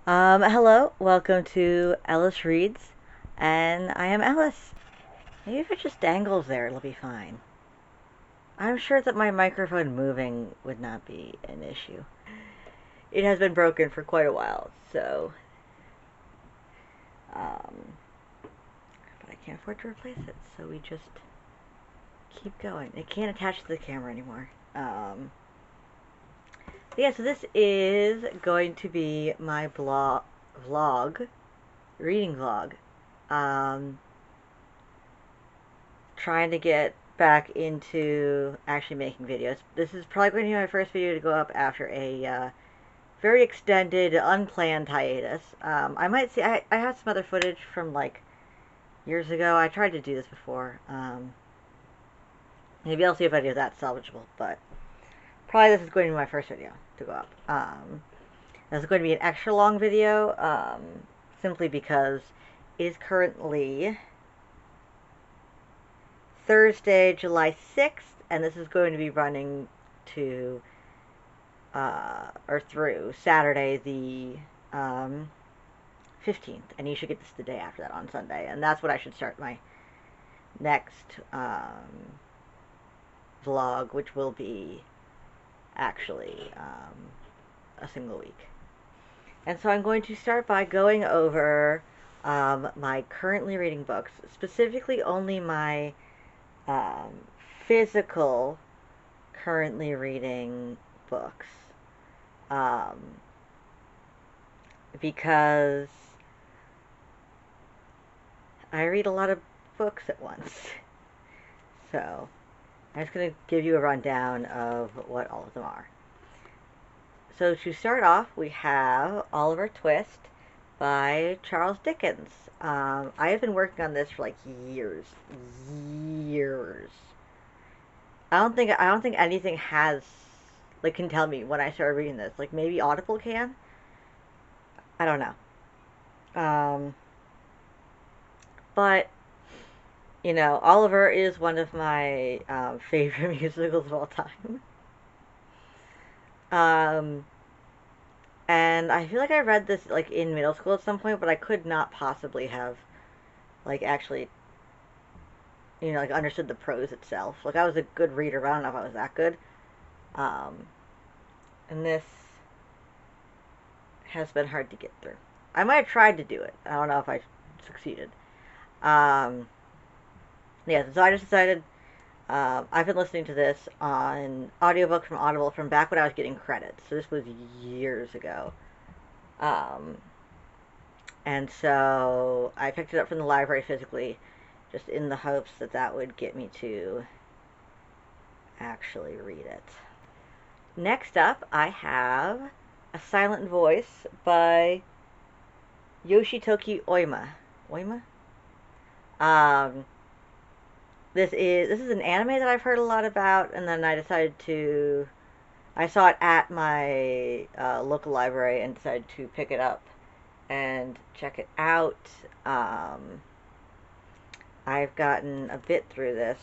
Hello, welcome to Ellis Reads, and I am Ellis. Maybe if it just dangles there, it'll be fine. I'm sure that my microphone moving would not be an issue. It has been broken for quite a while, so, um, but I can't afford to replace it, so we just keep going. It can't attach to the camera anymore. Yeah, so this is going to be my reading vlog. Um, Trying to get back into actually making videos. This is probably going to be my first video to go up after a very extended, unplanned hiatus. I might see, I have some other footage from like years ago. I tried to do this before. Maybe I'll see if any of that's salvageable, but probably this is going to be my first video to go up. This is going to be an extra long video, simply because it is currently Thursday, July 6th, and this is going to be running to, or through Saturday the 15th, and you should get this the day after that on Sunday, and that's when I should start my next vlog, which will be actually a single week. And so I'm going to start by going over my currently reading books, specifically only my um, physical currently reading books, um, because I read a lot of books at once. So I'm just going to give you a rundown of what all of them are. So to start off, we have Oliver Twist by Charles Dickens. I have been working on this for like years. I don't think anything has like can tell me when I started reading this. Like maybe Audible can. I don't know. But Oliver is one of my favorite musicals of all time. Um, and I feel like I read this like in middle school at some point, but I could not possibly have like actually like understood the prose itself. Like I was a good reader, but I don't know if I was that good. Um, and this has been hard to get through. I might have tried to do it. I don't know if I succeeded. Um, yeah, so I just decided I've been listening to this on audiobook from Audible from back when I was getting credits. So this was years ago. Um, and so I picked it up from the library physically, just in the hopes that that would get me to actually read it. Next up, I have A Silent Voice by Yoshitoki Oima. Oima? Um, this is an anime that I've heard a lot about, and then I saw it at my local library and decided to pick it up and check it out. I've gotten a bit through this.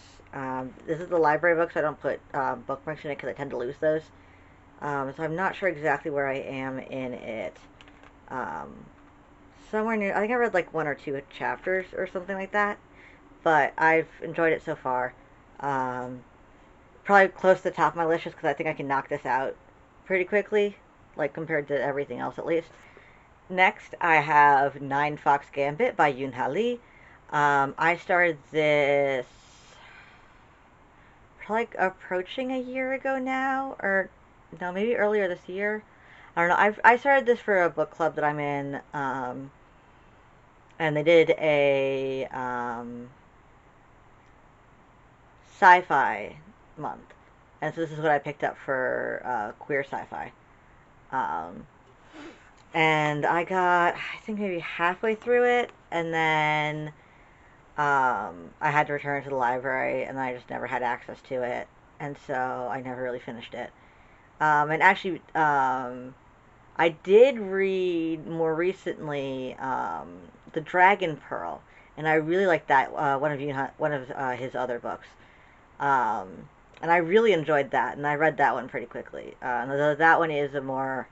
This is the library book, so I don't put bookmarks in it because I tend to lose those. So I'm not sure exactly where I am in it. Um, Somewhere near, I think I read like one or two chapters or something like that, but I've enjoyed it so far. Um, Probably close to the top of my list just because I think I can knock this out pretty quickly, like compared to everything else at least. Next, I have Nine Fox Gambit by Yoon Ha Lee. I started this probably approaching a year ago now, or no, maybe earlier this year. I don't know. I started this for a book club that I'm in, and they did a sci-fi month, and so this is what I picked up for queer sci-fi. Um, and I got, I think maybe halfway through it, and then I had to return it to the library, and I just never had access to it, and so I never really finished it. And actually, I did read more recently The Dragon Pearl, and I really liked that one of his other books. Um, and I really enjoyed that, and I read that one pretty quickly. That one is a more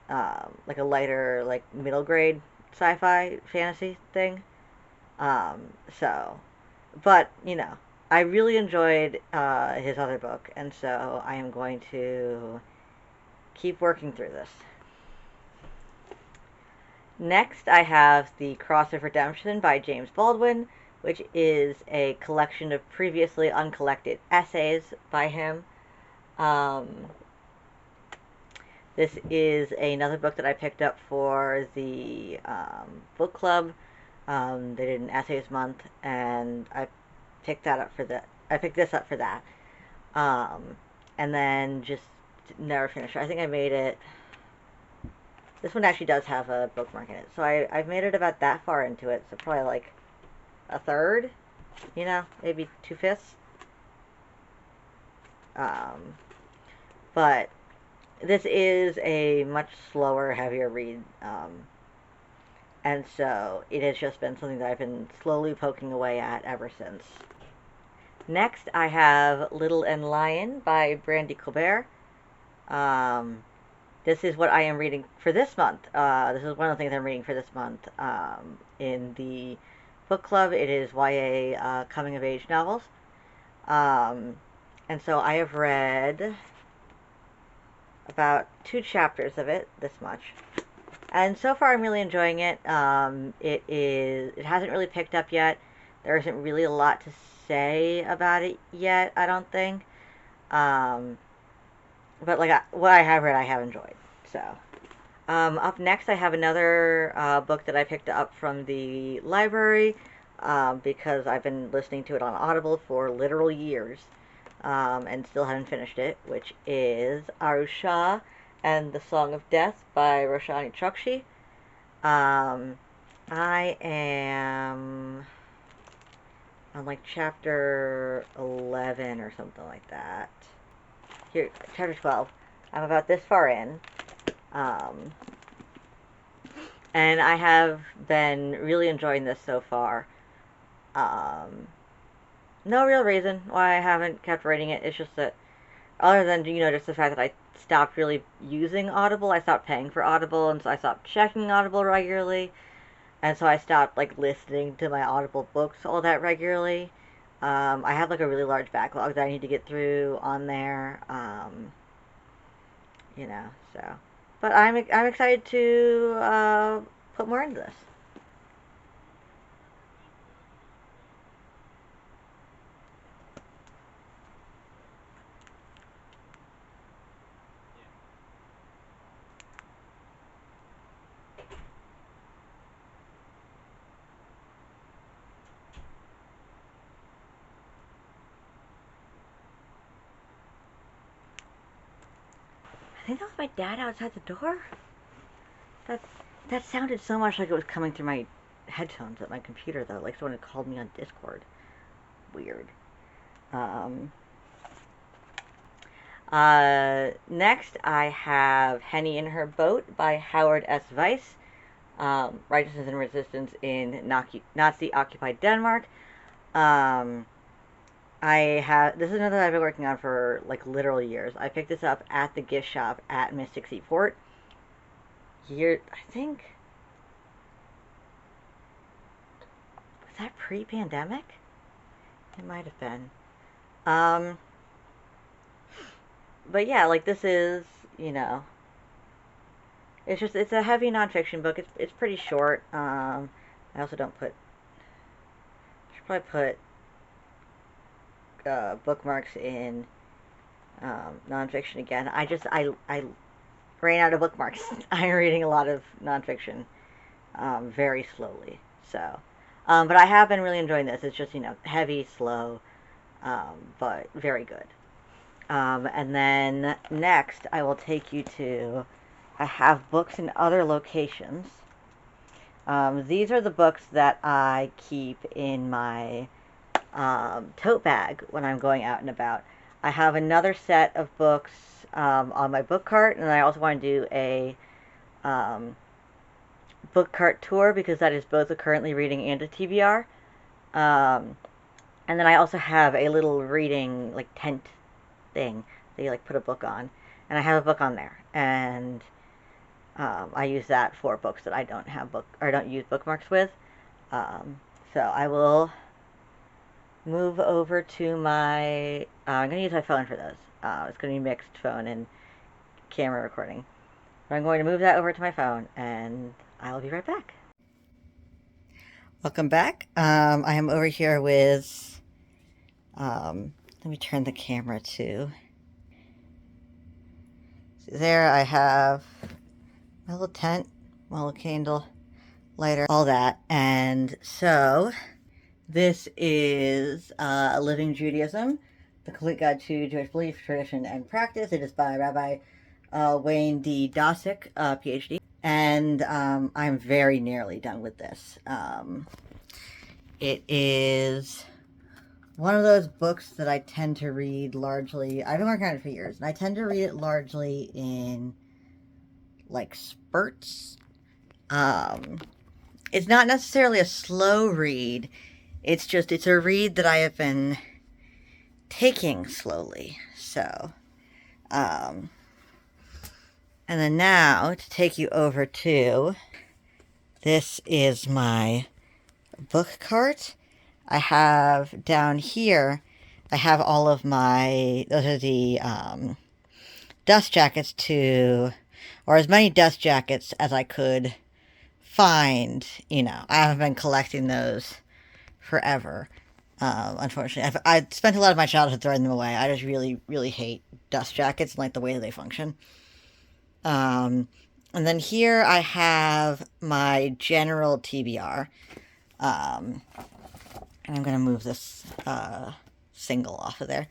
like a lighter, like middle grade sci-fi fantasy thing. So, but I really enjoyed his other book, and so I am going to keep working through this. Next, I have The Cross of Redemption by James Baldwin, which is a collection of previously uncollected essays by him. This is another book that I picked up for the book club. They did an essays month, and I picked that up for that. I picked this up for that, and then just never finished it. I think I made it. This one actually does have a bookmark in it, so I've made it about that far into it. So probably like a third, maybe 2/5. But this is a much slower, heavier read. And so it has just been something that I've been slowly poking away at ever since. Next, I have Little and Lion by Brandy Colbert. This is what I am reading for this month. This is one of the things I'm reading for this month. In the book club, it is YA coming-of-age novels. And so I have read about 2 chapters of it, this much. And so far I'm really enjoying it. It hasn't really picked up yet. There isn't really a lot to say about it yet, I don't think. But like what I have read, I have enjoyed. So, up next I have another book that I picked up from the library because I've been listening to it on Audible for literal years. And still haven't finished it, which is Arusha and the Song of Death by Roshani Chokshi. I am on like chapter 11 or something like that. Here, chapter 12. I'm about this far in. And I have been really enjoying this so far. No real reason why I haven't kept reading it. It's just that, other than, just the fact that I stopped really using Audible, I stopped paying for Audible, and so I stopped checking Audible regularly, and so I stopped, like, listening to my Audible books all that regularly. I have, like, a really large backlog that I need to get through on there, so. But I'm excited to put more into this. I think that was my dad outside the door. That sounded so much like it was coming through my headphones at my computer, though, like someone had called me on Discord. Weird. Next, I have Henny in Her Boat by Howard S. Weiss. Righteousness and Resistance in Nazi-occupied Denmark. This is another that I've been working on for, like, literal years. I picked this up at the gift shop at Mystic Seaport. I think... Was that pre-pandemic? It might have been. But yeah, like, this is, it's a heavy nonfiction book. It's pretty short. I also don't put... I should probably put bookmarks in nonfiction again. I ran out of bookmarks. I'm reading a lot of nonfiction very slowly. So, but I have been really enjoying this. It's just, heavy, slow, but very good. And then next, I will take you to, I have books in other locations. These are the books that I keep in my tote bag when I'm going out and about. I have another set of books on my book cart, and I also want to do a book cart tour because that is both a currently reading and a TBR. And then I also have a little reading, like, tent thing that you, like, put a book on. And I have a book on there. And I use that for books that I don't use bookmarks with. So I will move over to my. I'm going to use my phone for those. It's going to be mixed phone and camera recording. But I'm going to move that over to my phone, and I will be right back. Welcome back. I am over here with. Let me turn the camera to. See there, I have my little tent, my little candle lighter, all that. And so, this is Living Judaism, The Complete Guide to Jewish Belief, Tradition, and Practice. It is by Rabbi Wayne D. Dosick, PhD. And I'm very nearly done with this. It is one of those books that I tend to read largely. I've been working on it for years, and I tend to read it largely in like spurts. It's not necessarily a slow read. It's a read that I have been taking slowly. So, and then now to take you over to, this is my book cart. I have down here, I have all of my, those are the dust jackets or as many dust jackets as I could find. You know, I haven't been collecting those forever. Unfortunately, I spent a lot of my childhood throwing them away. I just really, really hate dust jackets and like the way that they function. And then here I have my general TBR. And I'm going to move this single off of there.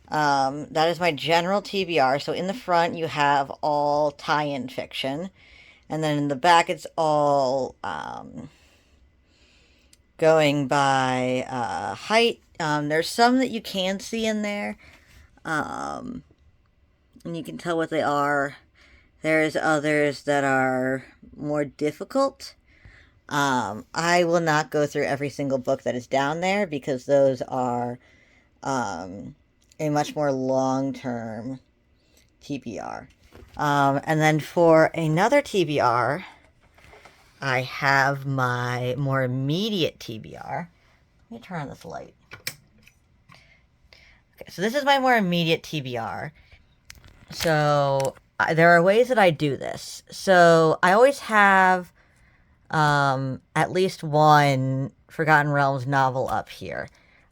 That is my general TBR. So in the front, you have all tie-in fiction. And then in the back, it's all going by height. There's some that you can see in there. And you can tell what they are. There's others that are more difficult. I will not go through every single book that is down there because those are a much more long-term TBR. And then for another TBR, I have my more immediate TBR. Let me turn on this light. Okay, so this is my more immediate TBR. So there are ways that I do this. So I always have at least one Forgotten Realms novel up here.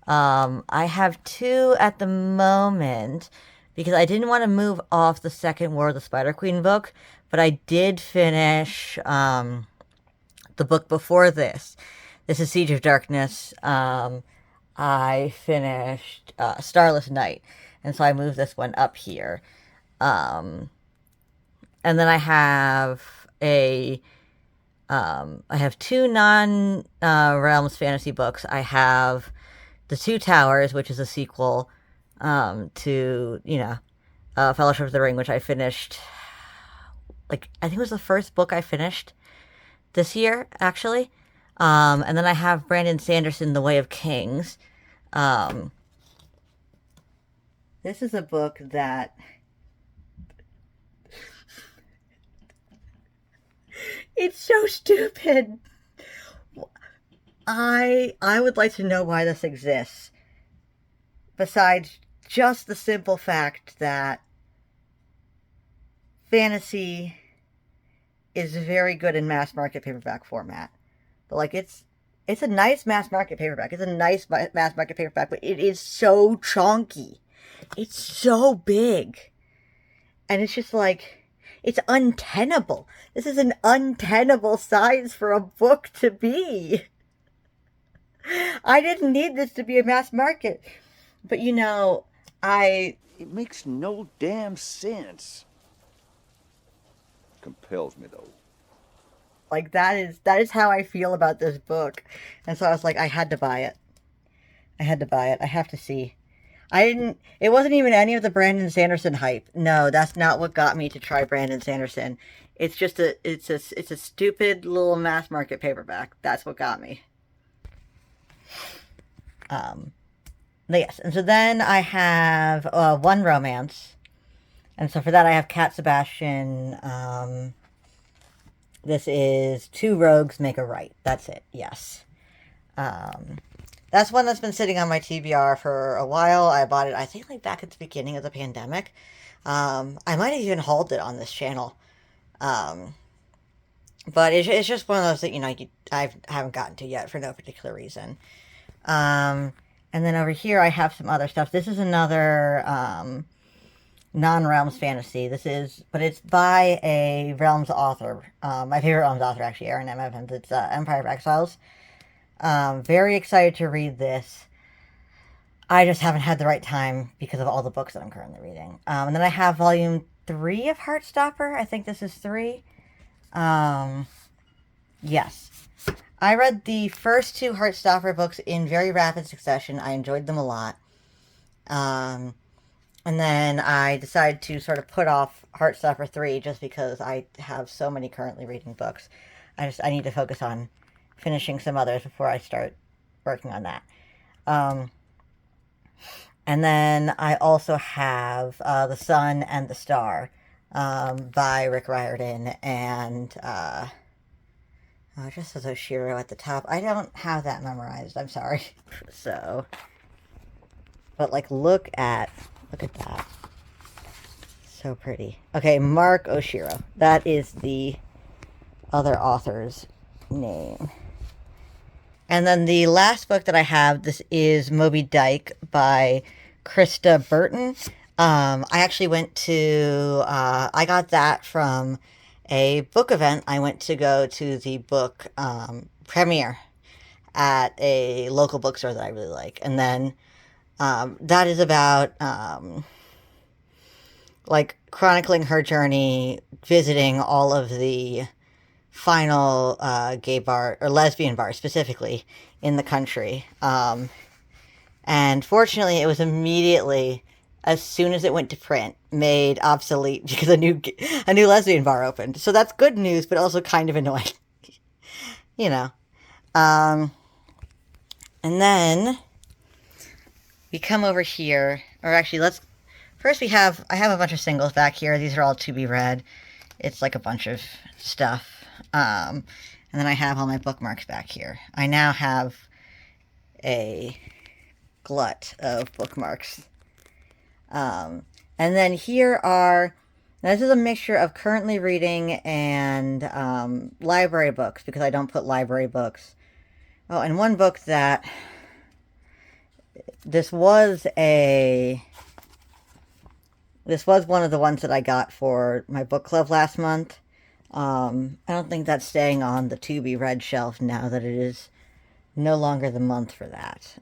I have two at the moment because I didn't want to move off the second War of the Spider Queen book, but I did finish the book before this. This is Siege of Darkness. I finished Starless Night, and so I moved this one up here. And then I have I have two non-Realms fantasy books. I have The Two Towers, which is a sequel to, Fellowship of the Ring, which I finished, I think it was the first book I finished this year, actually. And then I have Brandon Sanderson, The Way of Kings. This is a book that... It's so stupid. I would like to know why this exists. Besides just the simple fact that fantasy is very good in mass market paperback format. But it's a nice mass market paperback. It's a nice mass market paperback, but it is so chunky. It's so big. And it's just it's untenable. This is an untenable size for a book to be. I didn't need this to be a mass market. But It makes no damn sense. Compels me, though. That is how I feel about this book. And so I was like, I had to buy it. I have to see. It wasn't even any of the Brandon Sanderson hype. No, that's not what got me to try Brandon Sanderson. It's just it's a stupid little mass market paperback. That's what got me. Yes, and so then I have one romance. And so for that I have Cat Sebastian, This is Two Rogues Make a Right. That's it, yes. That's one that's been sitting on my TBR for a while. I bought it, I think, like back at the beginning of the pandemic. I might have even hauled it on this channel. But it's just one of those that, I haven't gotten to yet for no particular reason. And then over here I have some other stuff. This is another non-Realms fantasy. But it's by a Realms author. My favorite Realms author, actually, Aaron M. Evans. It's Empire of Exiles. Very excited to read this. I just haven't had the right time because of all the books that I'm currently reading. And then I have volume 3 of Heartstopper. I think this is 3. Yes. I read the first 2 Heartstopper books in very rapid succession. I enjoyed them a lot. And then I decided to sort of put off Heartstopper 3 just because I have so many currently reading books. I need to focus on finishing some others before I start working on that. And then I also have The Sun and the Star by Rick Riordan, and it just says Oshiro at the top. I don't have that memorized, I'm sorry. So, but like, look at that. So pretty. Okay, Mark Oshiro. That is the other author's name. And then the last book that I have, this is Moby Dyke by Krista Burton. I actually went to, I got that from a book event. I went to go to the book premiere at a local bookstore that I really like. And then that is about like chronicling her journey, visiting all of the final gay bar or lesbian bar specifically in the country. And fortunately it was immediately, as soon as it went to print, made obsolete because a new lesbian bar opened. So that's good news, but also kind of annoying. And then we come over here, or actually I have a bunch of singles back here. These are all to be read. It's like a bunch of stuff. And then I have all my bookmarks back here. I now have a glut of bookmarks. And then this is a mixture of currently reading and library books, because I don't put library books. Oh, and one book this was one of the ones that I got for my book club last month. I don't think that's staying on the to be read shelf now that it is no longer the month for that.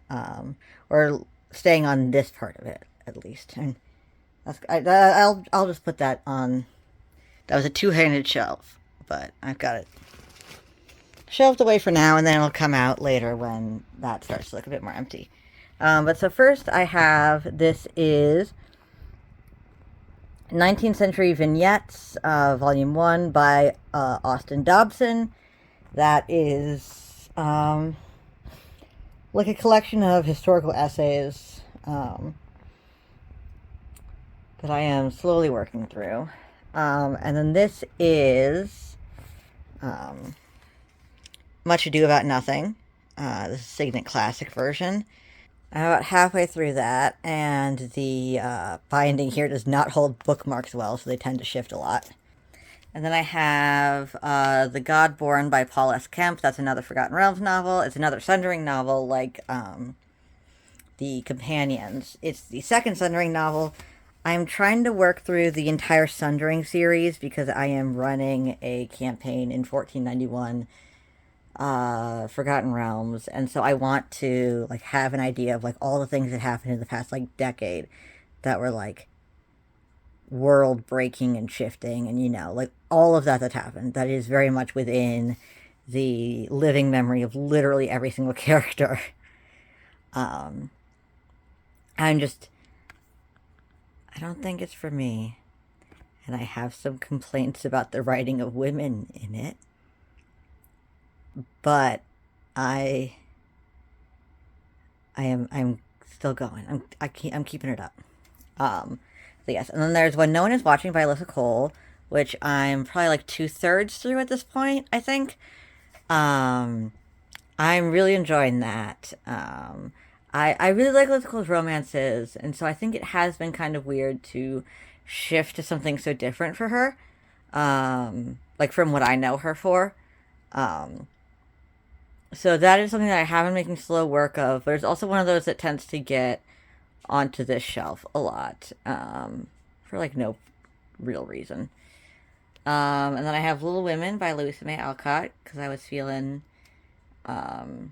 Or staying on this part of it, at least. And I'll just put that on. That was a two-handed shelf, but I've got it shelved away for now, and then it'll come out later when that starts to look a bit more empty. But so first I have, this is 19th Century Vignettes, Volume 1 by Austin Dobson. That is like a collection of historical essays that I am slowly working through. And then this is Much Ado About Nothing. This is Signet Classic version. I'm about halfway through that, and the binding here does not hold bookmarks well, so they tend to shift a lot. And then I have The God Born by Paul S. Kemp. That's another Forgotten Realms novel. It's another Sundering novel, like The Companions. It's the second Sundering novel. I'm trying to work through the entire Sundering series because I am running a campaign in 1491 Forgotten Realms, and so I want to like have an idea of like all the things that happened in the past like decade that were like world breaking and shifting, and like all of that happened that is very much within the living memory of literally every single character. I don't think it's for me, and I have some complaints about the writing of women in it. But I'm still going. I'm keeping it up. So yes, and then there's When No One Is Watching by Alyssa Cole, which I'm probably like 2/3 through at this point, I think. Um, I'm really enjoying that. I really like Let's Close Romances, and so I think it has been kind of weird to shift to something so different for her, like from what I know her for. Um, so that is something that I have been making slow work of, but it's also one of those that tends to get onto this shelf a lot, for like no real reason. And then I have Little Women by Louisa May Alcott because I was feeling um,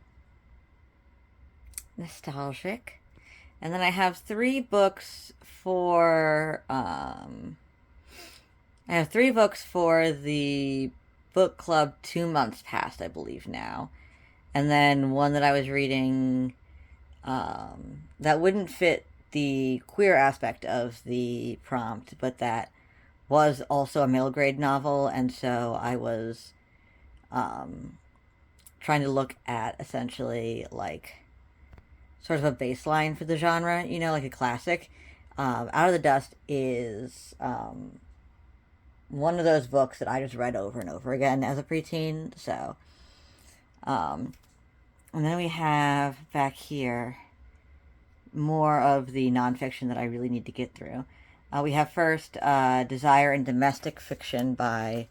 nostalgic. And then I have three books for I have three books for the book club 2 months past, I believe now. And then one that I was reading that wouldn't fit the queer aspect of the prompt, but that was also a middle grade novel, and so I was um, trying to look at essentially like sort of a baseline for the genre, you know, like a classic. Out of the Dust is one of those books that I just read over and over again as a preteen. So, um, and then we have back here more of the nonfiction that I really need to get through. We have first Desire in Domestic Fiction by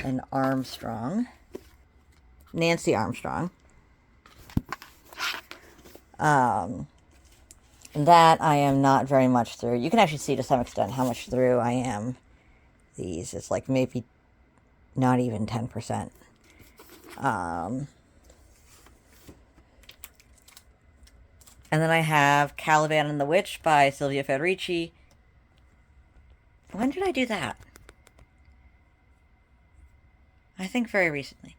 an Armstrong, Nancy Armstrong. That I am not very much through. You can actually see to some extent how much through I am these. It's like maybe not even 10%. And then I have Caliban and the Witch by Silvia Federici. When did I do that? I think very recently.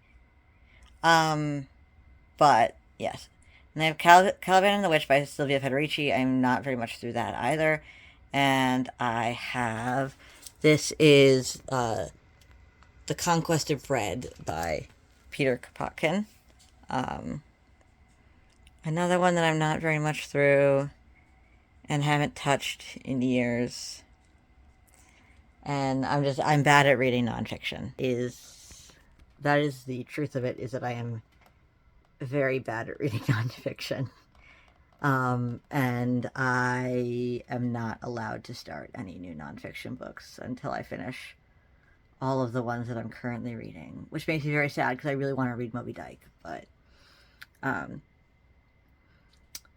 But yes. And I have Caliban and the Witch by Silvia Federici. I'm not very much through that either. And I have, this is The Conquest of Bread by Peter Kropotkin. Another one that I'm not very much through and haven't touched in years. And I'm bad at reading nonfiction. That is the truth of it, is that I am very bad at reading nonfiction. And I am not allowed to start any new nonfiction books until I finish all of the ones that I'm currently reading, which makes me very sad because I really want to read Moby Dyke. But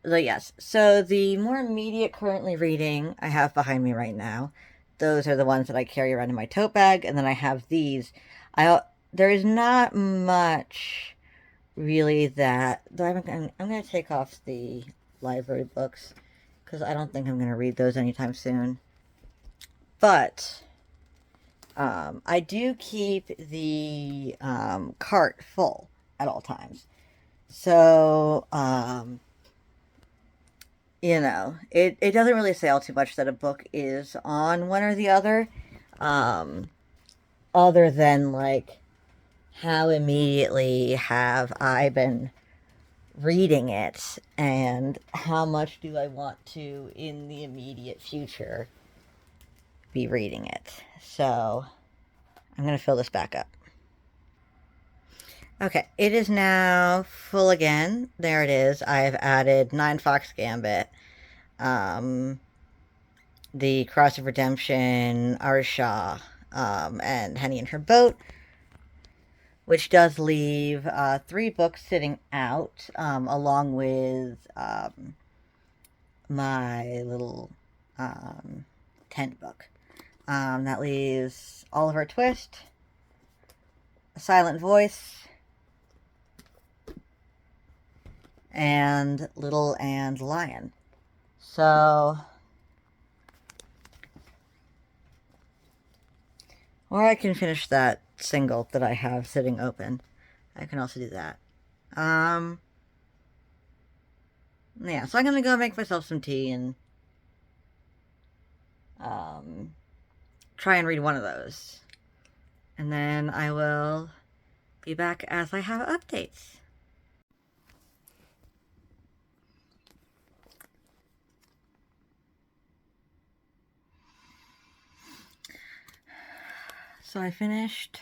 yes, so the more immediate currently reading I have behind me right now, those are the ones that I carry around in my tote bag, and then I have these. There is not much really that, though I'm going to take off the library books because I don't think I'm going to read those anytime soon. But I do keep the cart full at all times. So, you know, it doesn't really say all too much that a book is on one or the other, other than like how immediately have I been reading it and how much do I want to in the immediate future be reading it. So I'm going to fill this back up. Okay, it is now full again. There it is. I've added 9 Fox Gambit, the Cross of Redemption, Arisha, and Henny and Her Boat, which does leave 3 books sitting out, along with my little tent book. That leaves Oliver Twist, A Silent Voice, and Little and Lion. So, or I can finish that single that I have sitting open. I can also do that. Yeah, so I'm gonna go make myself some tea and try and read one of those. And then I will be back as I have updates. So I finished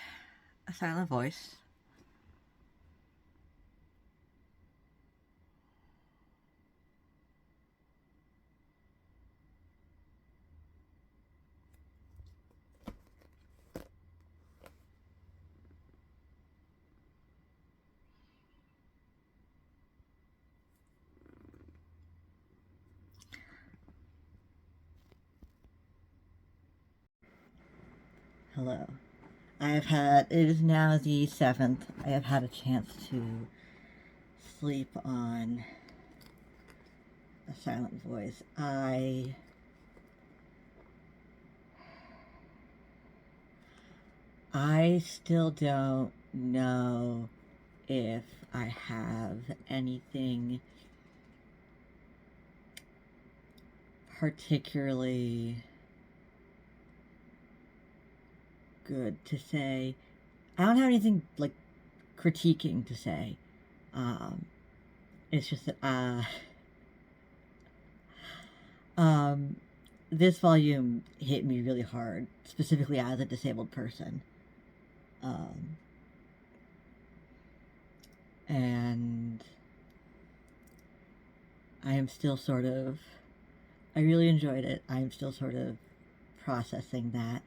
A Silent Voice. Hello. It is now the 7th. I have had a chance to sleep on A Silent Voice. I still don't know if I have anything particularly good to say. I don't have anything like critiquing to say. It's just that this volume hit me really hard, specifically as a disabled person. And I am still sort of, I really enjoyed it. I'm still sort of processing that.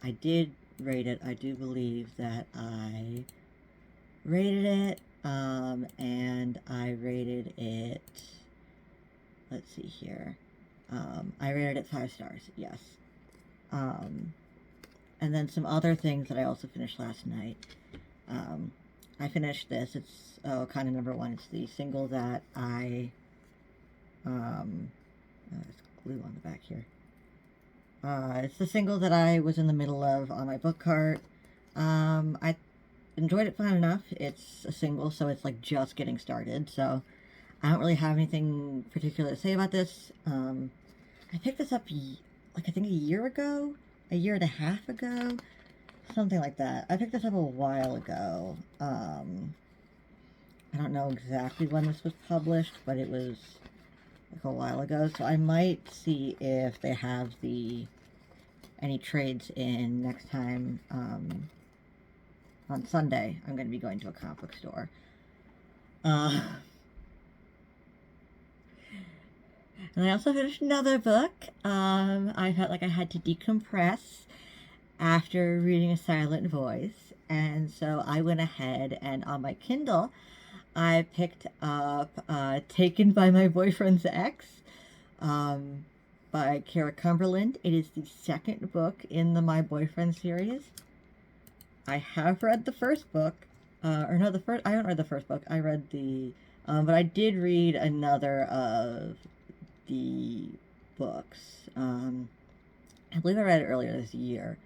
I did rate it. I do believe that I rated it, and I rated it, let's see here. I rated it 5 stars, yes. And then some other things that I also finished last night. I finished this. It's kind of number 1. It's the single that I there's glue on the back here. It's the single that I was in the middle of on my book cart. I enjoyed it fine enough. It's a single, so it's like just getting started. So I don't really have anything particular to say about this. I picked this up like I think a year ago, a year and a half ago, something like that. I picked this up a while ago. I don't know exactly when this was published, but it was like a while ago. So I might see if they have any trades in next time. On Sunday, I'm going to be going to a comic book store. And I also finished another book. I felt like I had to decompress after reading A Silent Voice, and so I went ahead and on my Kindle, I picked up Taken by My Boyfriend's Ex by Kara Cumberland. It is the second book in the My Boyfriend series. I have read the first book, I haven't read the first book. I read but I did read another of the books. I believe I read it earlier this year.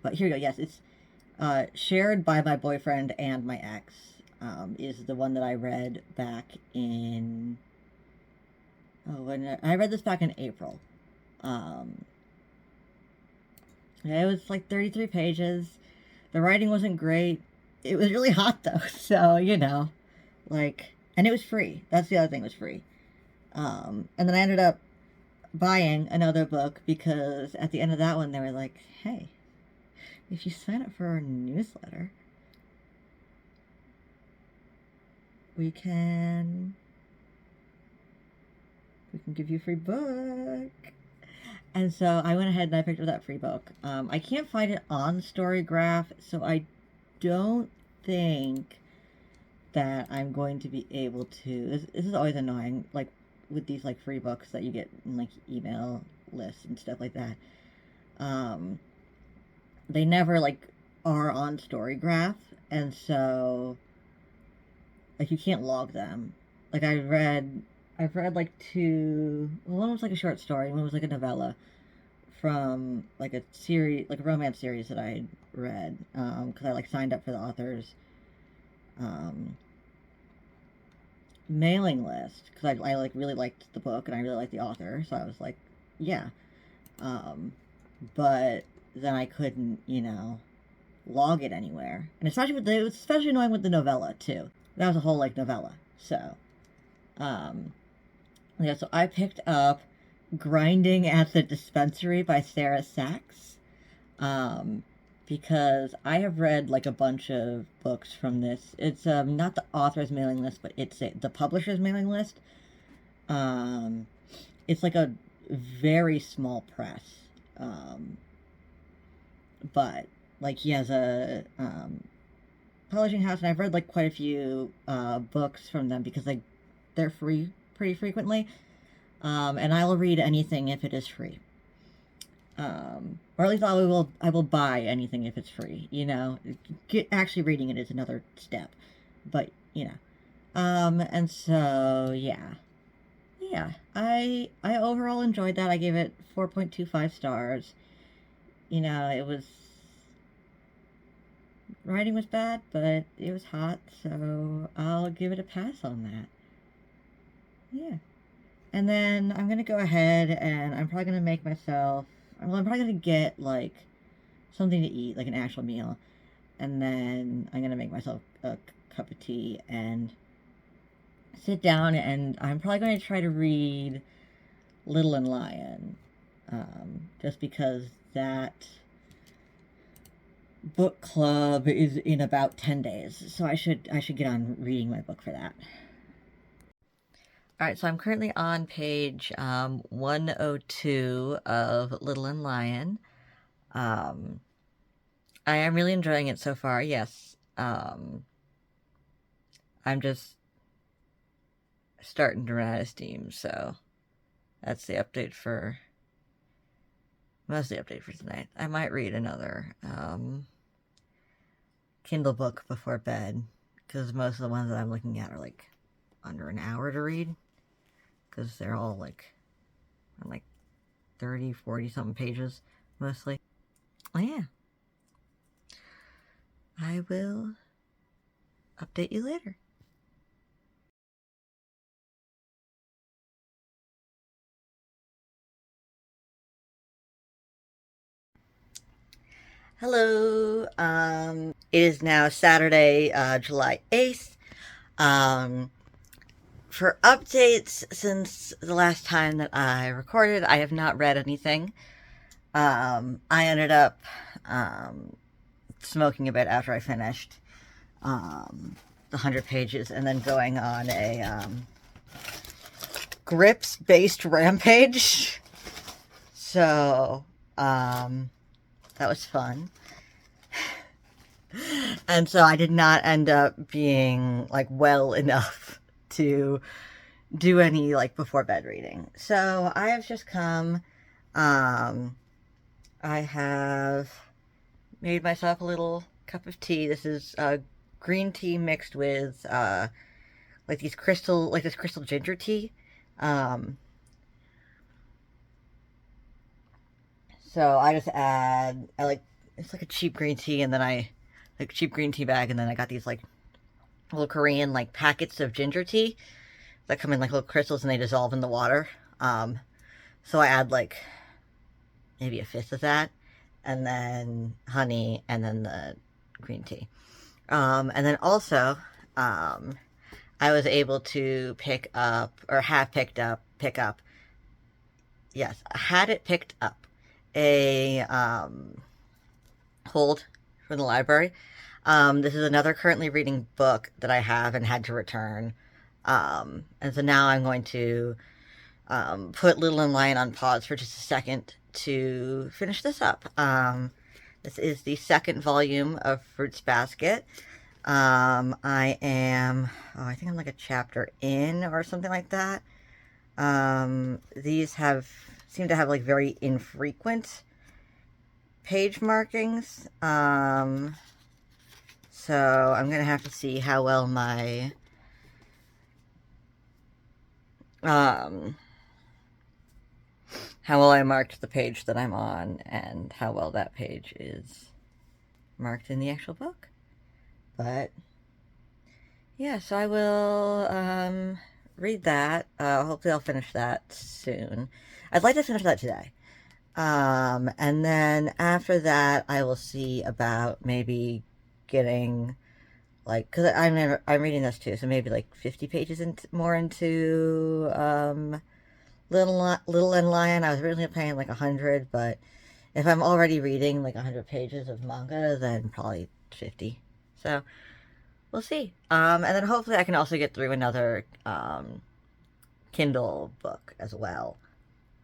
But here we go. Yes, it's Shared by My Boyfriend and My Ex is the one that I read back in... I read this back in April. It was like 33 pages. The writing wasn't great. It was really hot, though. So, and it was free. That's the other thing, it was free. And then I ended up buying another book because at the end of that one, they were like, hey, if you sign up for our newsletter, we can give you a free book. And so I went ahead and I picked up that free book. I can't find it on Storygraph, so I don't think that I'm going to be able to... This is always annoying, like, with these, like, free books that you get in, like, email lists and stuff like that. They never, like, are on Storygraph, and so, like, you can't log them. Like, I've read, like, 2... Well, one was, like, a short story, and one was, like, a novella from, like, a series, like, a romance series that I read, because I, like, signed up for the author's, mailing list, because I, like, really liked the book, and I really liked the author, so I was like, yeah. But then I couldn't, log it anywhere. And it was especially annoying with the novella, too. That was a whole, like, novella. So, yeah, so I picked up Grinding at the Dispensary by Sarah Sachs. Because I have read like a bunch of books from this. It's not the author's mailing list, but it's the publisher's mailing list. Um, it's like a very small press, um, but like he has a publishing house, and I've read like quite a few books from them because like they're free pretty frequently, and I will read anything if it is free. Or at least I will buy anything if it's free. Actually reading it is another step, but and so yeah, I overall enjoyed that. I gave it 4.25 stars. It was writing was bad, but it was hot, so I'll give it a pass on that. Yeah. And then I'm gonna go ahead and I'm probably gonna make myself. Well, I'm probably gonna get like something to eat, like an actual meal, and then I'm gonna make myself a cup of tea and sit down, and I'm probably going to try to read Little and Lion, just because that book club is in about 10 days, so I should get on reading my book for that. All right, so I'm currently on page 102 of Little and Lion. Um, I am really enjoying it so far, yes. I'm just starting to run out of steam, so that's the update for. That's the update for tonight. I might read another Kindle book before bed, because most of the ones that I'm looking at are like under an hour to read, because they're all like on like 30, 40 something pages mostly. Oh yeah. I will update you later. Hello. It is now Saturday, July 8th. For updates since the last time that I recorded, I have not read anything. I ended up smoking a bit after I finished the 100 pages and then going on a grips based rampage. So, that was fun. And so I did not end up being like well enough to do any like before bed reading. So I have just come. I have made myself a little cup of tea. This is green tea mixed with like this crystal ginger tea. So I just add, it's like a cheap green tea, and then like cheap green tea bag, and then I got these like little Korean like packets of ginger tea that come in like little crystals and they dissolve in the water. So I add like maybe a fifth of that, and then honey, and then the green tea. And then also, I was able to pick up, or have pick up, yes, I had it picked up, a hold from the library. This is another currently reading book that I have and had to return. And so now I'm going to put Little and Lion on pause for just a second to finish this up. This is the second volume of Fruits Basket. I think I'm like a chapter in or something like that. These seem to have like very infrequent page markings. So I'm gonna have to see how well my how well I marked the page that I'm on, and how well that page is marked in the actual book. But yeah, so I will read that. Hopefully I'll finish that soon. I'd like to finish that today. And then after that, I will see about maybe getting like, because I'm reading this too, so maybe like 50 pages more into Little and Lion. I was originally planning like 100, but If I'm already reading like 100 pages of manga, then probably 50. So we'll see. And then hopefully I can also get through another Kindle book as well.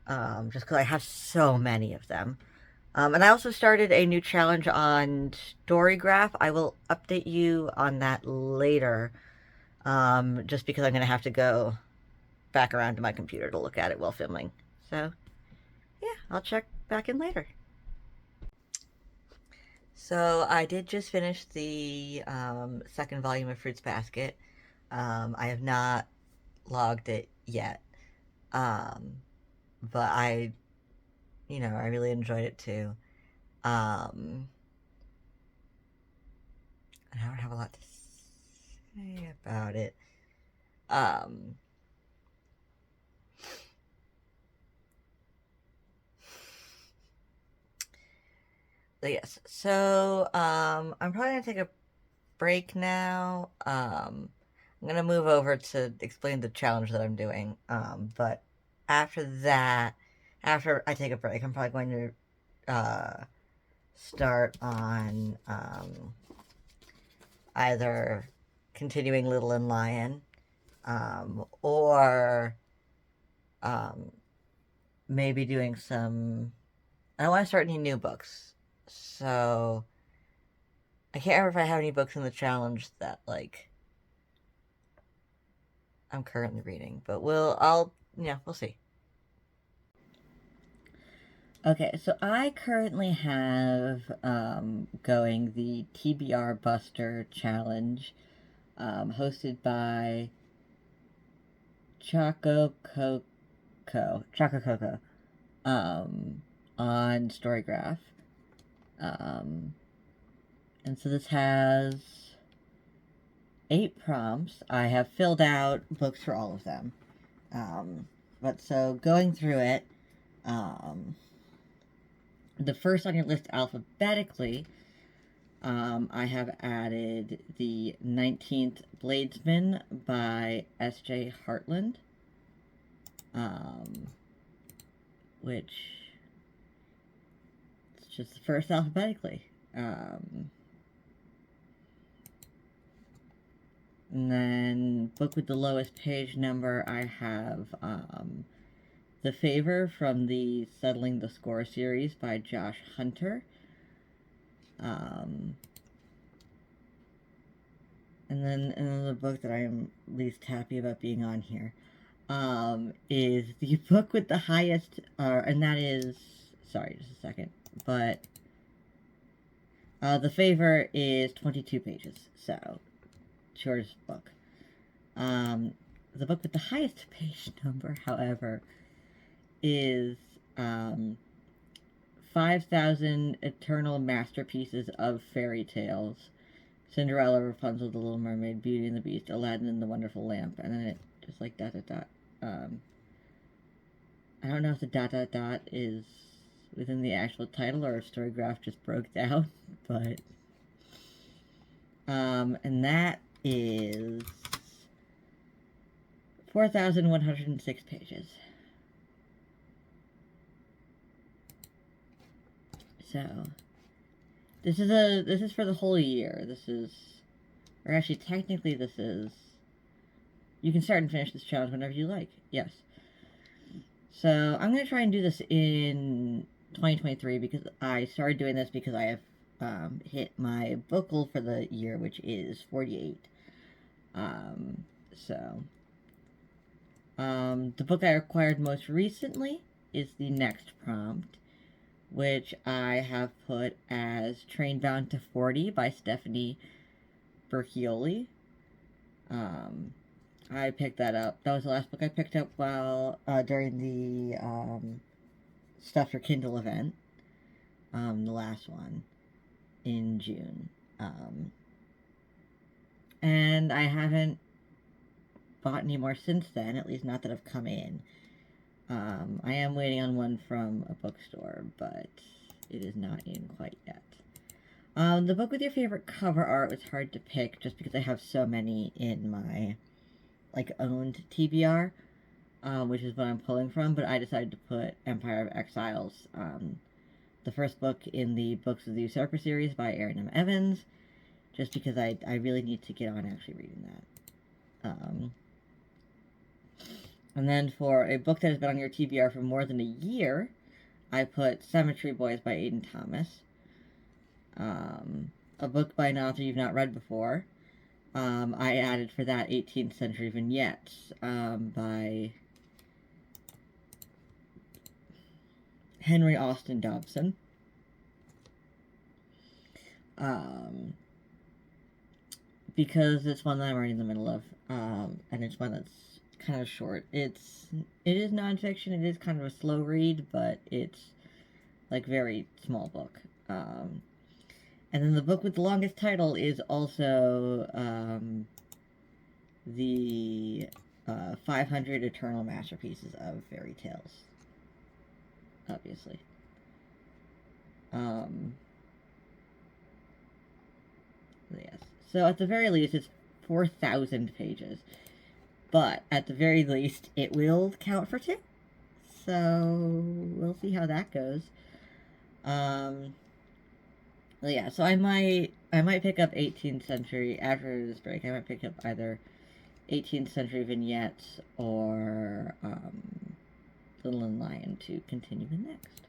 Just because I have so many of them. And I also started a new challenge on Storygraph. I will update you on that later. Just because I'm going to have to go back around to my computer to look at it while filming. So, yeah, I'll check back in later. So, I did just finish the second volume of Fruits Basket. I have not logged it yet. But I really enjoyed it too. And I don't have a lot to say about it. Um, but yes, so I'm probably gonna take a break now. I'm gonna move over to explain the challenge that I'm doing. But after that, after I take a break, I'm probably going to start on either continuing Little and Lion, or maybe doing some. I don't want to start any new books, so I can't remember if I have any books in the challenge that like I'm currently reading, but we'll see. Okay, so I currently have going the TBR Buster Challenge, hosted by Choco Coco, on Storygraph. And so this has 8 prompts. I have filled out books for all of them. But so going through it, the first on your list alphabetically, I have added the 19th Bladesman by S.J. Hartland, which is just the first alphabetically. And then book with the lowest page number, I have The Favor from the Settling the Score series by Josh Hunter. And then another book that I am least happy about being on here is the book with the highest, and that is, sorry, just a second, but The Favor is 22 pages, so shortest book. The book with the highest page number, however, is 5,000 Eternal Masterpieces of Fairy Tales. Cinderella, Rapunzel, The Little Mermaid, Beauty and the Beast, Aladdin and the Wonderful Lamp, and then it just like ... I don't know if the ... is within the actual title or if Storygraph just broke down, but and that is 4,106 pages. So this is for the whole year. Or actually technically you can start and finish this challenge whenever you like. Yes. So I'm going to try and do this in 2023 because I started doing this because I have hit my book goal for the year, which is 48. The book I acquired most recently is the next prompt, which I have put as Trainbound to 40 by Stephanie Berchioli. I picked that up. That was the last book I picked up during the Stuff for Kindle event. The last one in June. And I haven't bought any more since then, at least not that have come in. I am waiting on one from a bookstore, but it is not in quite yet. The book with your favorite cover art was hard to pick just because I have so many in my owned TBR, which is what I'm pulling from, but I decided to put Empire of Exiles the first book in the Books of the Usurper series by Aaron M. Evans, just because I really need to get on actually reading that. And then for a book that has been on your TBR for more than a year, I put Cemetery Boys by Aiden Thomas. A book by an author you've not read before. I added for that 18th Century Vignettes by Henry Austin Dobson. Because it's one that I'm already in the middle of, and it's one that's kind of short. It is nonfiction. It is kind of a slow read, but it's like very small book. And then the book with the longest title is also the 500 Eternal Masterpieces of Fairy Tales. Obviously. Yes. So at the very least, it's 4,000 pages. But at the very least, it will count for 2. So we'll see how that goes. Yeah, so I might pick up 18th century after this break. I might pick up either 18th century vignettes or Little and Lion to continue the next.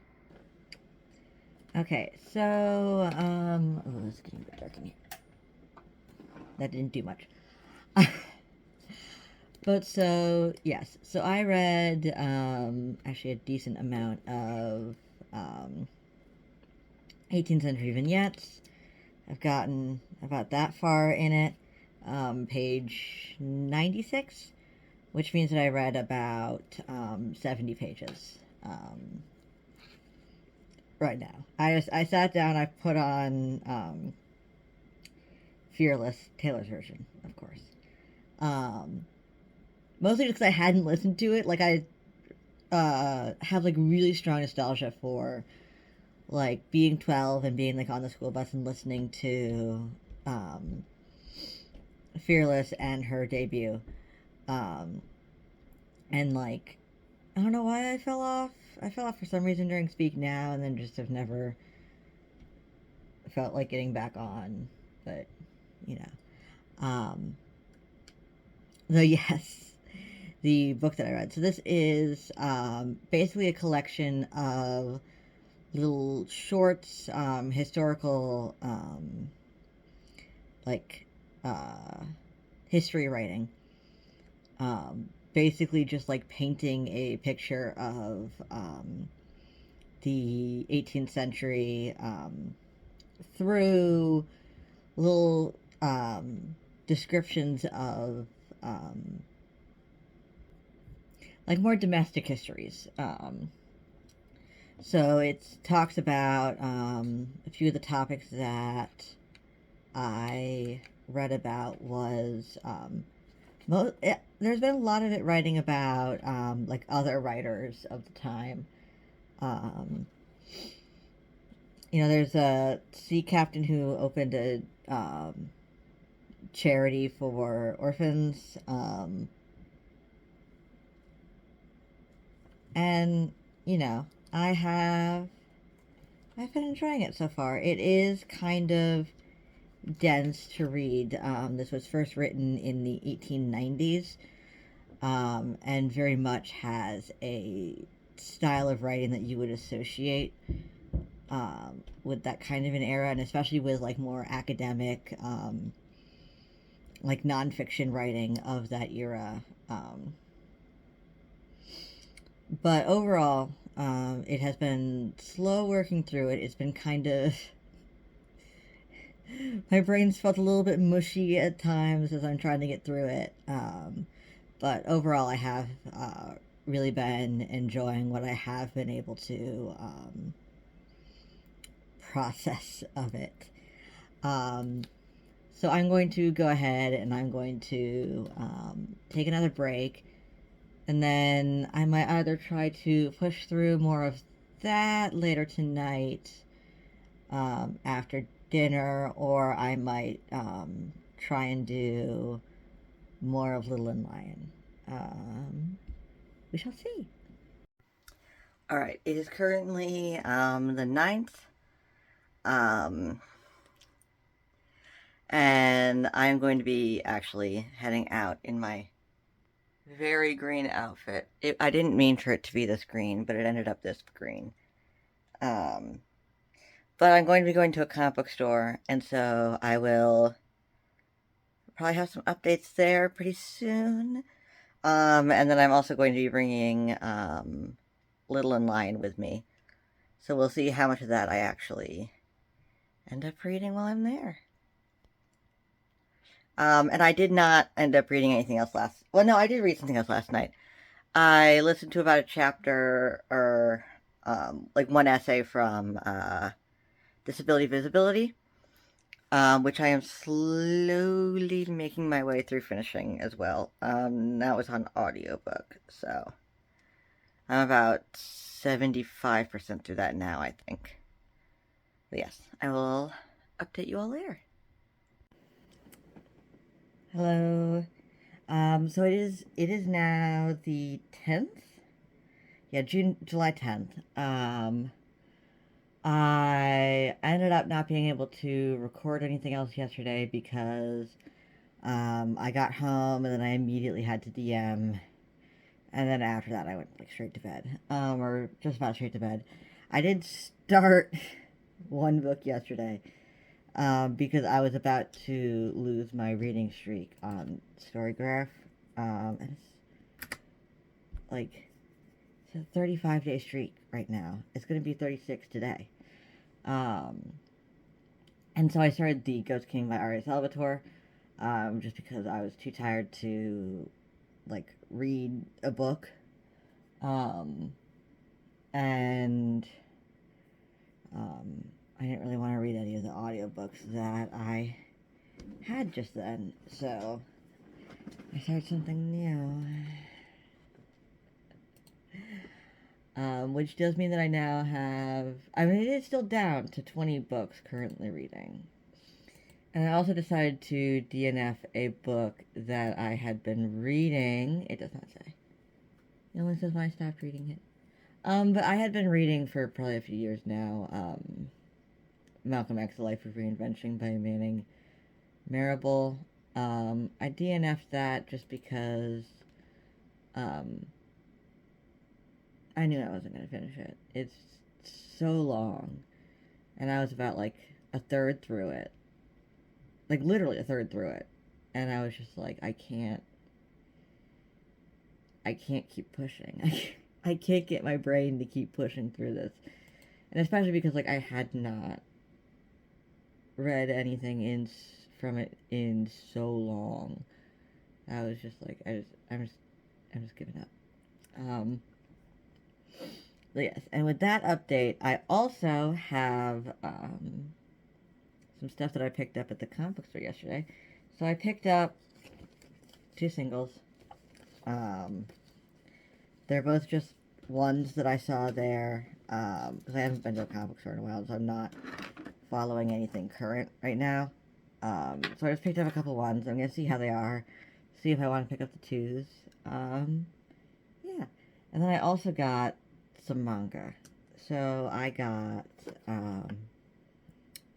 Okay, so oh, it's getting a bit dark in here. That didn't do much. But so yes, so I read actually a decent amount of 18th century vignettes. I've gotten about that far in it, page 96, which means that I read about 70 pages right now. I sat down, I put on Fearless, Taylor's version, of course. Mostly because I hadn't listened to it. Like, I have like really strong nostalgia for like being 12 and being like on the school bus and listening to Fearless and her debut. And like, I don't know why I fell off. I fell off for some reason during Speak Now, and then just have never felt like getting back on. But, you know. Though, yes, the book that I read. So this is basically a collection of little shorts, historical, like, history writing. Basically just like painting a picture of the 18th century through little descriptions of like more domestic histories. So it talks about a few of the topics that I read about was there's been a lot of it writing about like other writers of the time. You know, there's a sea captain who opened a charity for orphans, and you know, I've been enjoying it so far. It is kind of dense to read. This was first written in the 1890s, and very much has a style of writing that you would associate with that kind of an era, and especially with like more academic, like nonfiction writing of that era. But overall, it has been slow working through it. It's been kind of my brain's felt a little bit mushy at times as I'm trying to get through it. But overall, I have really been enjoying what I have been able to process of it. So I'm going to go ahead and I'm going to take another break. And then I might either try to push through more of that later tonight after dinner, or I might try and do more of Little and Lion. We shall see. Alright, it is currently the 9th. And I'm going to be actually heading out in my very green outfit. I didn't mean for it to be this green, but it ended up this green. But I'm going to be going to a comic book store, and so I will probably have some updates there pretty soon. And then I'm also going to be bringing Little in Line with me. So we'll see how much of that I actually end up reading while I'm there. And I did not end up reading anything else well, no, I did read something else last night. I listened to about a chapter or like one essay from Disability Visibility, which I am slowly making my way through finishing as well. That was on audiobook, so I'm about 75% through that now, I think. But yes, I will update you all later. Hello. So it is now the 10th? Yeah, July 10th. I ended up not being able to record anything else yesterday because I got home and then I immediately had to DM, and then after that I went like straight to bed, or just about straight to bed. I did start one book yesterday because I was about to lose my reading streak on Storygraph, and it's like it's a 35-day streak right now. It's going to be 36 today. And so I started The Ghost King by R.A. Salvatore, just because I was too tired to, like, read a book. And I didn't really want to read any of the audiobooks that I had just then, so I started something new. Which does mean that I now have, I mean, it is still down to 20 books currently reading. And I also decided to DNF a book that I had been reading. It does not say. It only says when I stopped reading it. But I had been reading for probably a few years now, Malcolm X, The Life of Reinvention by Manning Marable. I DNF'd that just because, I knew I wasn't going to finish it. It's so long. And I was about, like, a third through it. Like, literally a third through it. And I was just like, I can't keep pushing. I can't get my brain to keep pushing through this. And especially because, like, I had not read anything from it in so long. I was just like, I'm just giving up. But yes, and with that update, I also have some stuff that I picked up at the comic book store yesterday. So I picked up 2 singles. They're both just ones that I saw there, because I haven't been to a comic book store in a while, so I'm not following anything current right now. So I just picked up a couple ones. I'm going to see how they are, see if I want to pick up the 2s. Yeah. And then I also got some manga. So I got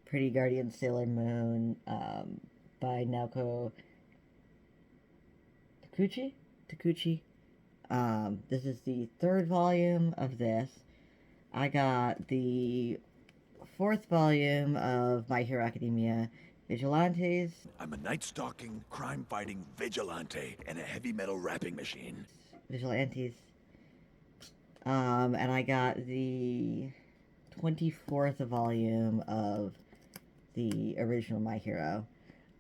Pretty Guardian Sailor Moon by Naoko Takeuchi. This is the 3rd volume of this. I got the 4th volume of My Hero Academia Vigilantes. I'm a night-stalking, crime-fighting vigilante and a heavy metal rapping machine. Vigilantes. And I got the 24th volume of the original My Hero.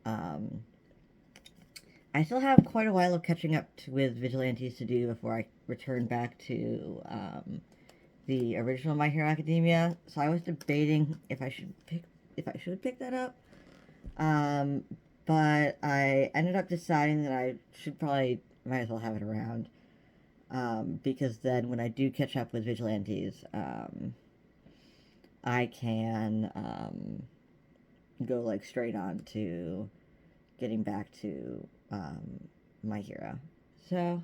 I still have quite a while of catching up with Vigilantes to do before I return back to the original My Hero Academia. So I was debating if I should pick that up. But I ended up deciding that I might as well have it around. Because then when I do catch up with Vigilantes, I can go like straight on to getting back to My Hero. So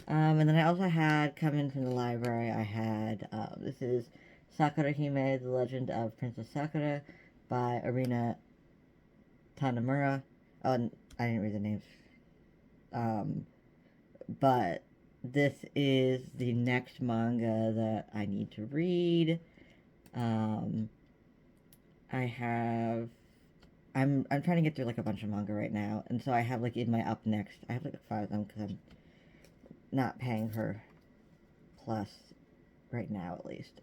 And then I also had come in from the library. I had this is Sakura Hime: The Legend of Princess Sakura by Arina Tanamura. Oh, I didn't read the names. But this is the next manga that I need to read. I'm trying to get through like a bunch of manga right now, and so I have like in my up next. I have like 5 of them because I'm not paying her plus right now at least.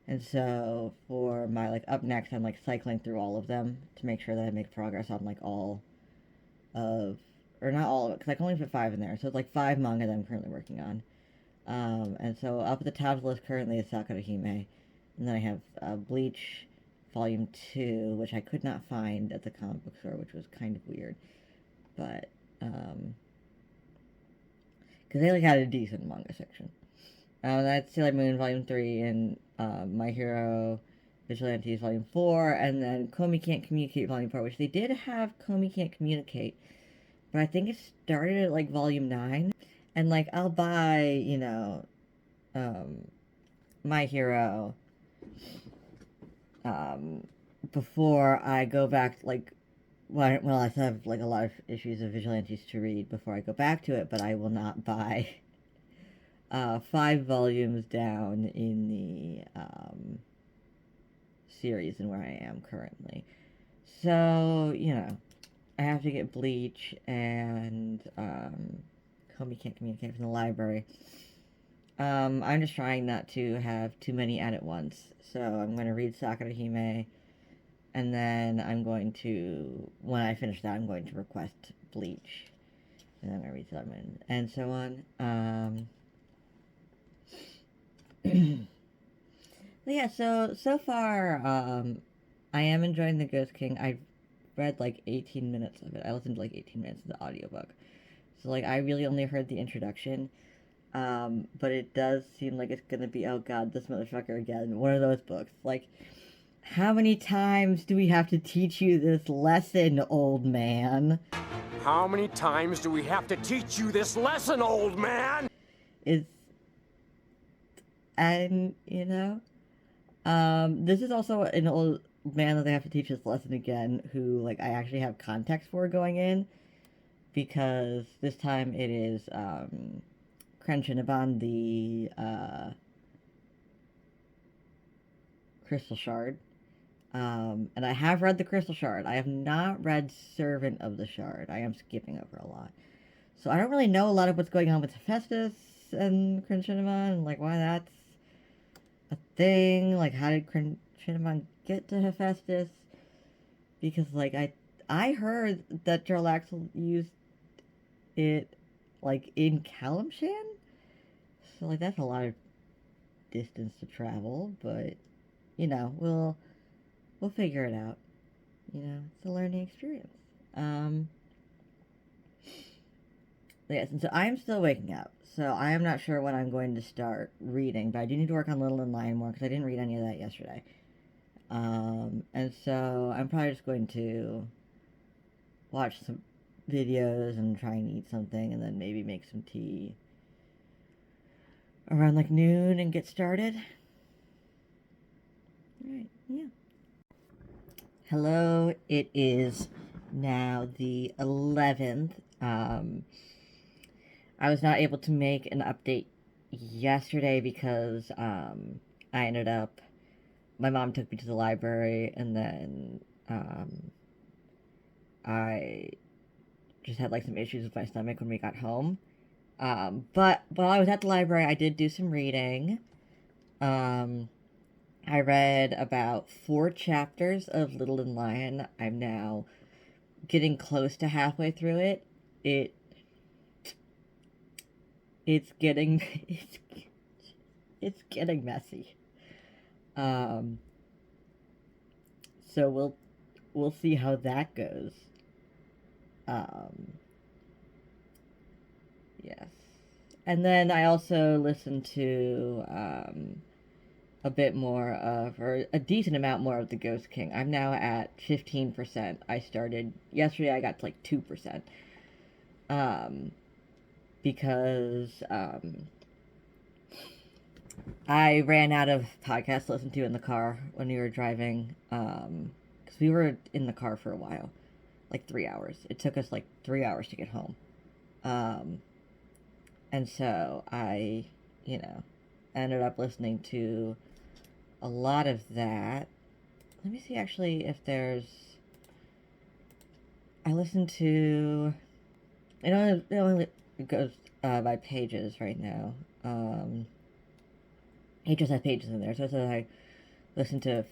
And so for my like up next, I'm like cycling through all of them to make sure that I make progress on like all of, or not all of it, because I can only fit 5 in there. So it's like 5 manga that I'm currently working on. And so up at the top of the list currently is Sakura Hime, and then I have Bleach Volume 2, which I could not find at the comic book store, which was kind of weird, but because they like had a decent manga section. That's Sailor Moon Volume 3 and My Hero Vigilantes Volume 4, and then Komi Can't Communicate Volume 4, which they did have Komi Can't Communicate, but I think it started at like Volume 9, and like I'll buy, you know, My Hero before I go back, like, well, I still have like a lot of issues of Vigilantes to read before I go back to it, but I will not buy 5 volumes down in the series and where I am currently. So, you know, I have to get Bleach and Komi Can't Communicate from the library. I'm just trying not to have too many at once. So I'm going to read Sakura Hime, and then I'm going to, when I finish that, I'm going to request Bleach. And then I'm going to read Sailor Moon, and so on. But yeah, so far, I am enjoying The Ghost King. I've read like 18 minutes of it. I listened to like 18 minutes of the audiobook. So like I really only heard the introduction. But it does seem like it's gonna be, oh god, this motherfucker again. One of those books. Like, how many times do we have to teach you this lesson, old man? How many times do we have to teach you this lesson, old man? And, you know, this is also an old man that they have to teach this lesson again, who, like, I actually have context for going in, because this time it is, Crenshin the, Crystal Shard. And I have read the Crystal Shard. I have not read Servant of the Shard. I am skipping over a lot. So I don't really know a lot of what's going on with Hephaestus and Crenshinabon, and like why that's a thing. Like how did Crenshinabon get to Hephaestus? Because like I heard that Jarlaxle used it like in Kalimshan. So like that's a lot of distance to travel, but you know, we'll figure it out. You know, it's a learning experience. Yes, and so I'm still waking up. So I am not sure when I'm going to start reading, but I do need to work on Little and Lion more because I didn't read any of that yesterday. And so I'm probably just going to watch some videos and try and eat something and then maybe make some tea around like noon and get started. Alright, yeah. Hello, it is now the 11th. I was not able to make an update yesterday because I ended up, my mom took me to the library, and then I just had like some issues with my stomach when we got home. But while I was at the library, I did do some reading. I read about 4 chapters of Little and Lion. I'm now getting close to halfway through it. It's getting it's getting messy. So we'll see how that goes. Yes. And then I also listened to a bit more of, or a decent amount more of The Ghost King. I'm now at 15%. I started yesterday, I got to like 2%. because I ran out of podcasts to listen to in the car when we were driving, because we were in the car for a while, like 3 hours. It took us like 3 hours to get home. And so I, ended up listening to a lot of that. Let me see actually if there's... I listened to... It only goes by pages right now. It just has pages in there. So it says I listened to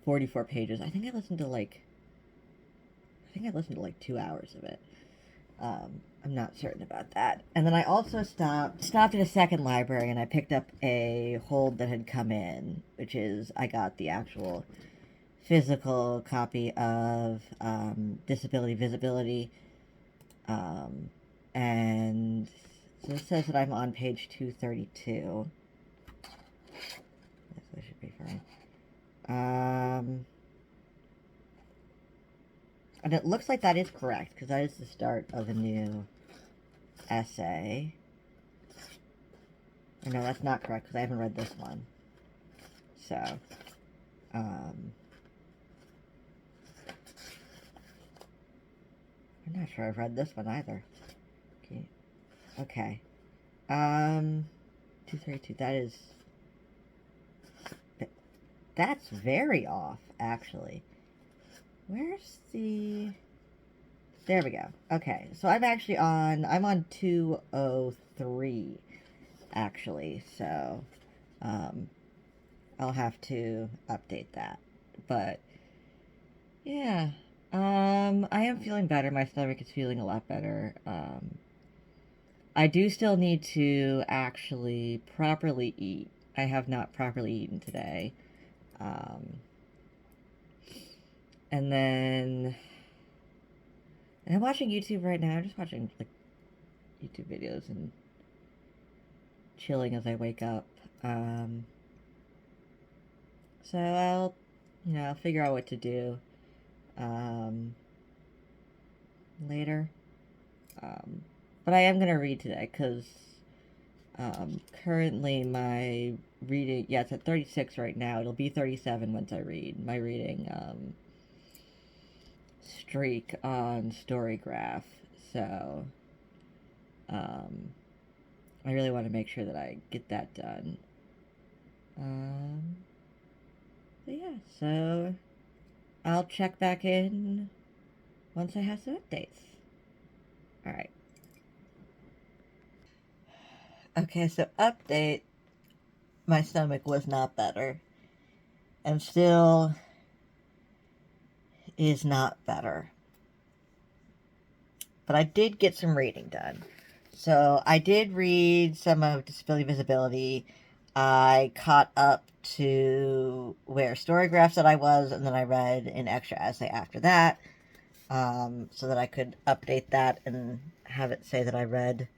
44 pages. I think I listened to like 2 hours of it. I'm not certain about that. And then I also stopped at a second library and I picked up a hold that had come in, which is I got the actual physical copy of Disability Visibility. And so it says that I'm on page 232. That should be fine. And it looks like that is correct, because that is the start of a new essay. Or no, that's not correct, because I haven't read this one. So, I'm not sure I've read this one either. Okay. 232, that's very off, actually. Where's the... There we go. Okay, so I'm on 203, actually, so, I'll have to update that. But, yeah, I am feeling better. My stomach is feeling a lot better. I do still need to actually properly eat. I have not properly eaten today. And then I'm watching YouTube right now. I'm just watching like YouTube videos and chilling as I wake up. So I'll figure out what to do later. But I am gonna read today because currently my reading, it's at 36 right now. It'll be 37 once I read. My reading streak on Storygraph, so I really want to make sure that I get that done. But yeah, so I'll check back in once I have some updates. Alright. Okay, so update. My stomach was not better. And still is not better. But I did get some reading done. So I did read some of Disability Visibility. I caught up to where Storygraph said I was, and then I read an extra essay after that, so that I could update that and have it say that I read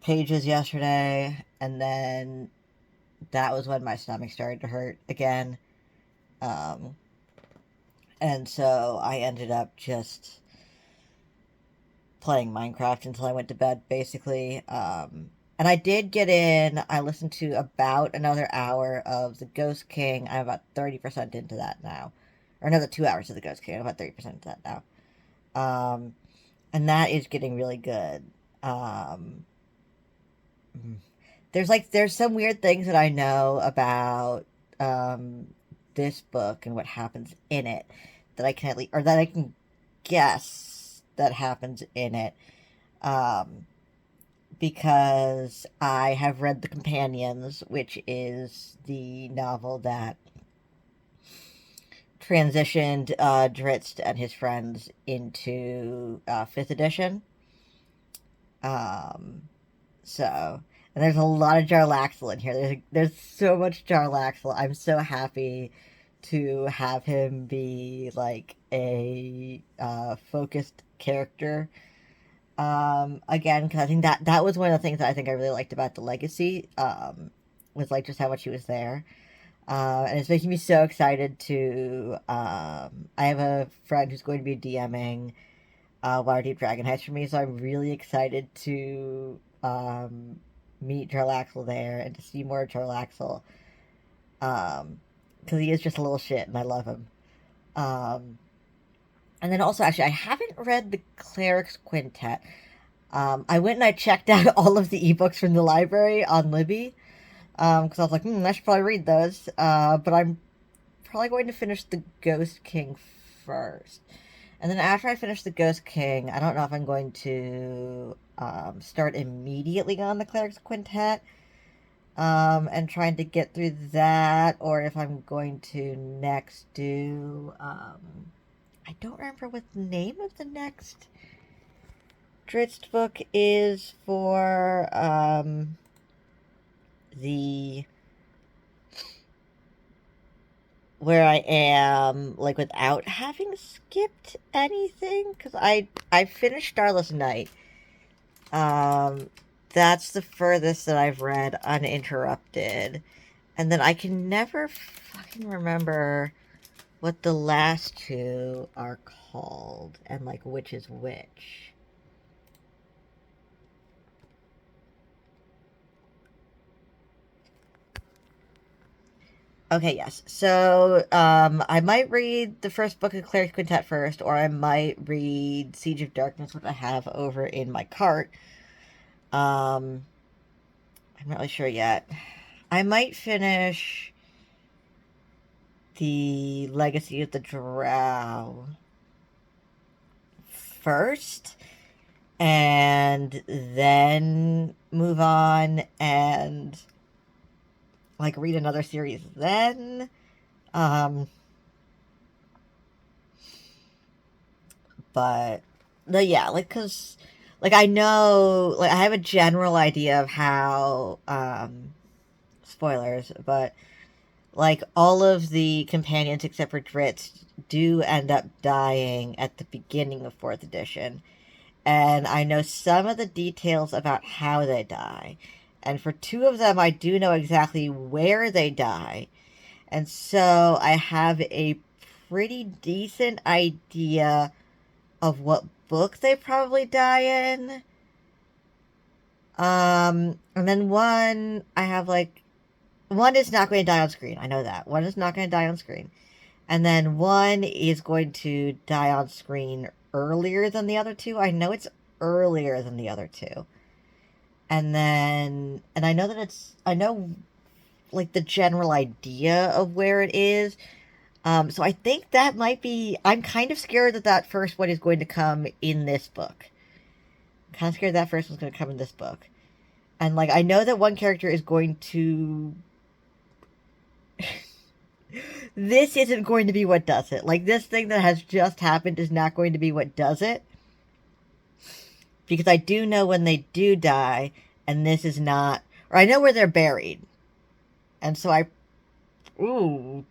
pages yesterday, and then that was when my stomach started to hurt again. And so I ended up just playing Minecraft until I went to bed, basically. And I did get in, I listened to about another hour of The Ghost King. I'm about 30% into that now. Or another 2 hours of The Ghost King. I'm about 30% into that now. And that is getting really good. There's some weird things that I know about this book and what happens in it that I can that I can guess that happens in it, because I have read The Companions, which is the novel that transitioned Drizzt and his friends into 5th edition. So, and there's a lot of Jarlaxle in here. There's so much Jarlaxle. I'm so happy to have him be like a focused character. Again, because I think that was one of the things that I think I really liked about the Legacy, was like just how much he was there. And it's making me so excited to, I have a friend who's going to be DMing Waterdeep Dragon Heist for me, so I'm really excited to meet Jarlaxle there and to see more Jarlaxle. Because he is just a little shit and I love him. And then also, actually, I haven't read the Clerics Quintet. I went and I checked out all of the ebooks from the library on Libby. Because I was like, I should probably read those. But I'm probably going to finish the Ghost King first. And then after I finish the Ghost King, I don't know if I'm going to start immediately on the Clerics Quintet. And trying to get through that, or if I'm going to next do, I don't remember what the name of the next Drizzt book is for, where I am, like, without having skipped anything, because I finished Starless Night. That's the furthest that I've read uninterrupted. And then I can never fucking remember what the last two are called, and, like, which is which. Okay, yes. So, I might read the first book of Clerics Quintet first, or I might read Siege of Darkness, which I have over in my cart. I'm not really sure yet. I might finish the Legacy of the Drow first, and then move on and, like, read another series then. But, no, yeah, like, because, like, I know, like, I have a general idea of how, spoilers, but, like, all of the companions except for Drizzt do end up dying at the beginning of 4th edition. And I know some of the details about how they die. And for 2 of them, I do know exactly where they die. And so I have a pretty decent idea of what book they probably die in. And then one, I have, like, one is not going to die on screen. I know that. One is not going to die on screen. And then one is going to die on screen earlier than the other 2. I know it's earlier than the other 2. And then, and I know that it's, I know, like, the general idea of where it is. So I think that might be, I'm kind of scared that that first one is going to come in this book. I'm kind of scared that first one's going to come in this book. And, like, I know that one character is going to... This isn't going to be what does it. Like, this thing that has just happened is not going to be what does it. Because I do know when they do die, and this is not... Or I know where they're buried. And so I... Ooh...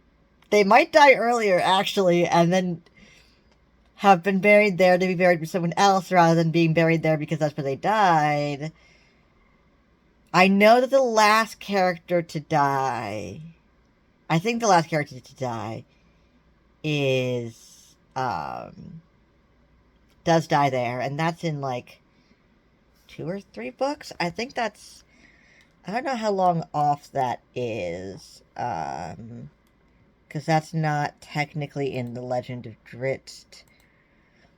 They might die earlier, actually, and then have been buried there to be buried with someone else rather than being buried there because that's where they died. I know that the last character to die... I think the last character to die is... does die there, and that's in, like, 2 or 3 books? I think that's... I don't know how long off that is, because that's not technically in the Legend of Drizzt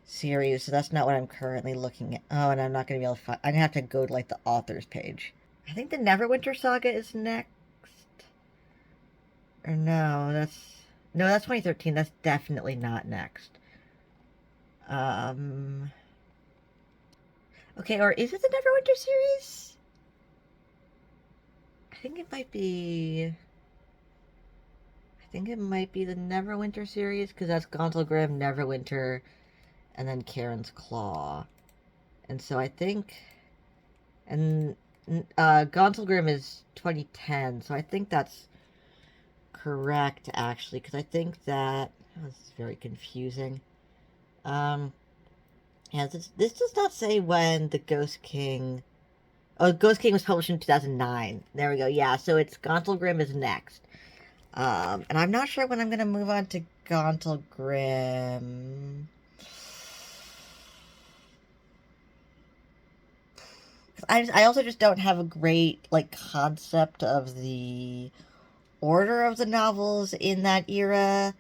series, so that's not what I'm currently looking at. Oh, and I'm not going to be able to find... I'm going to have to go to, like, the author's page. I think the Neverwinter Saga is next. Or no, that's... No, that's 2013. That's definitely not next. Okay, or is it the Neverwinter series? I think it might be... I think it might be the Neverwinter series, because that's Gauntlgrim, Neverwinter, and then Karen's Claw. And so I think... And Gauntlgrim is 2010, so I think that's correct, actually, because I think that... Oh, this is very confusing. Yeah, this does not say when the Ghost King... Oh, Ghost King was published in 2009. There we go, yeah, so it's Gauntlgrim is next. And I'm not sure when I'm going to move on to Gauntlgrim. I also just don't have a great, like, concept of the order of the novels in that era.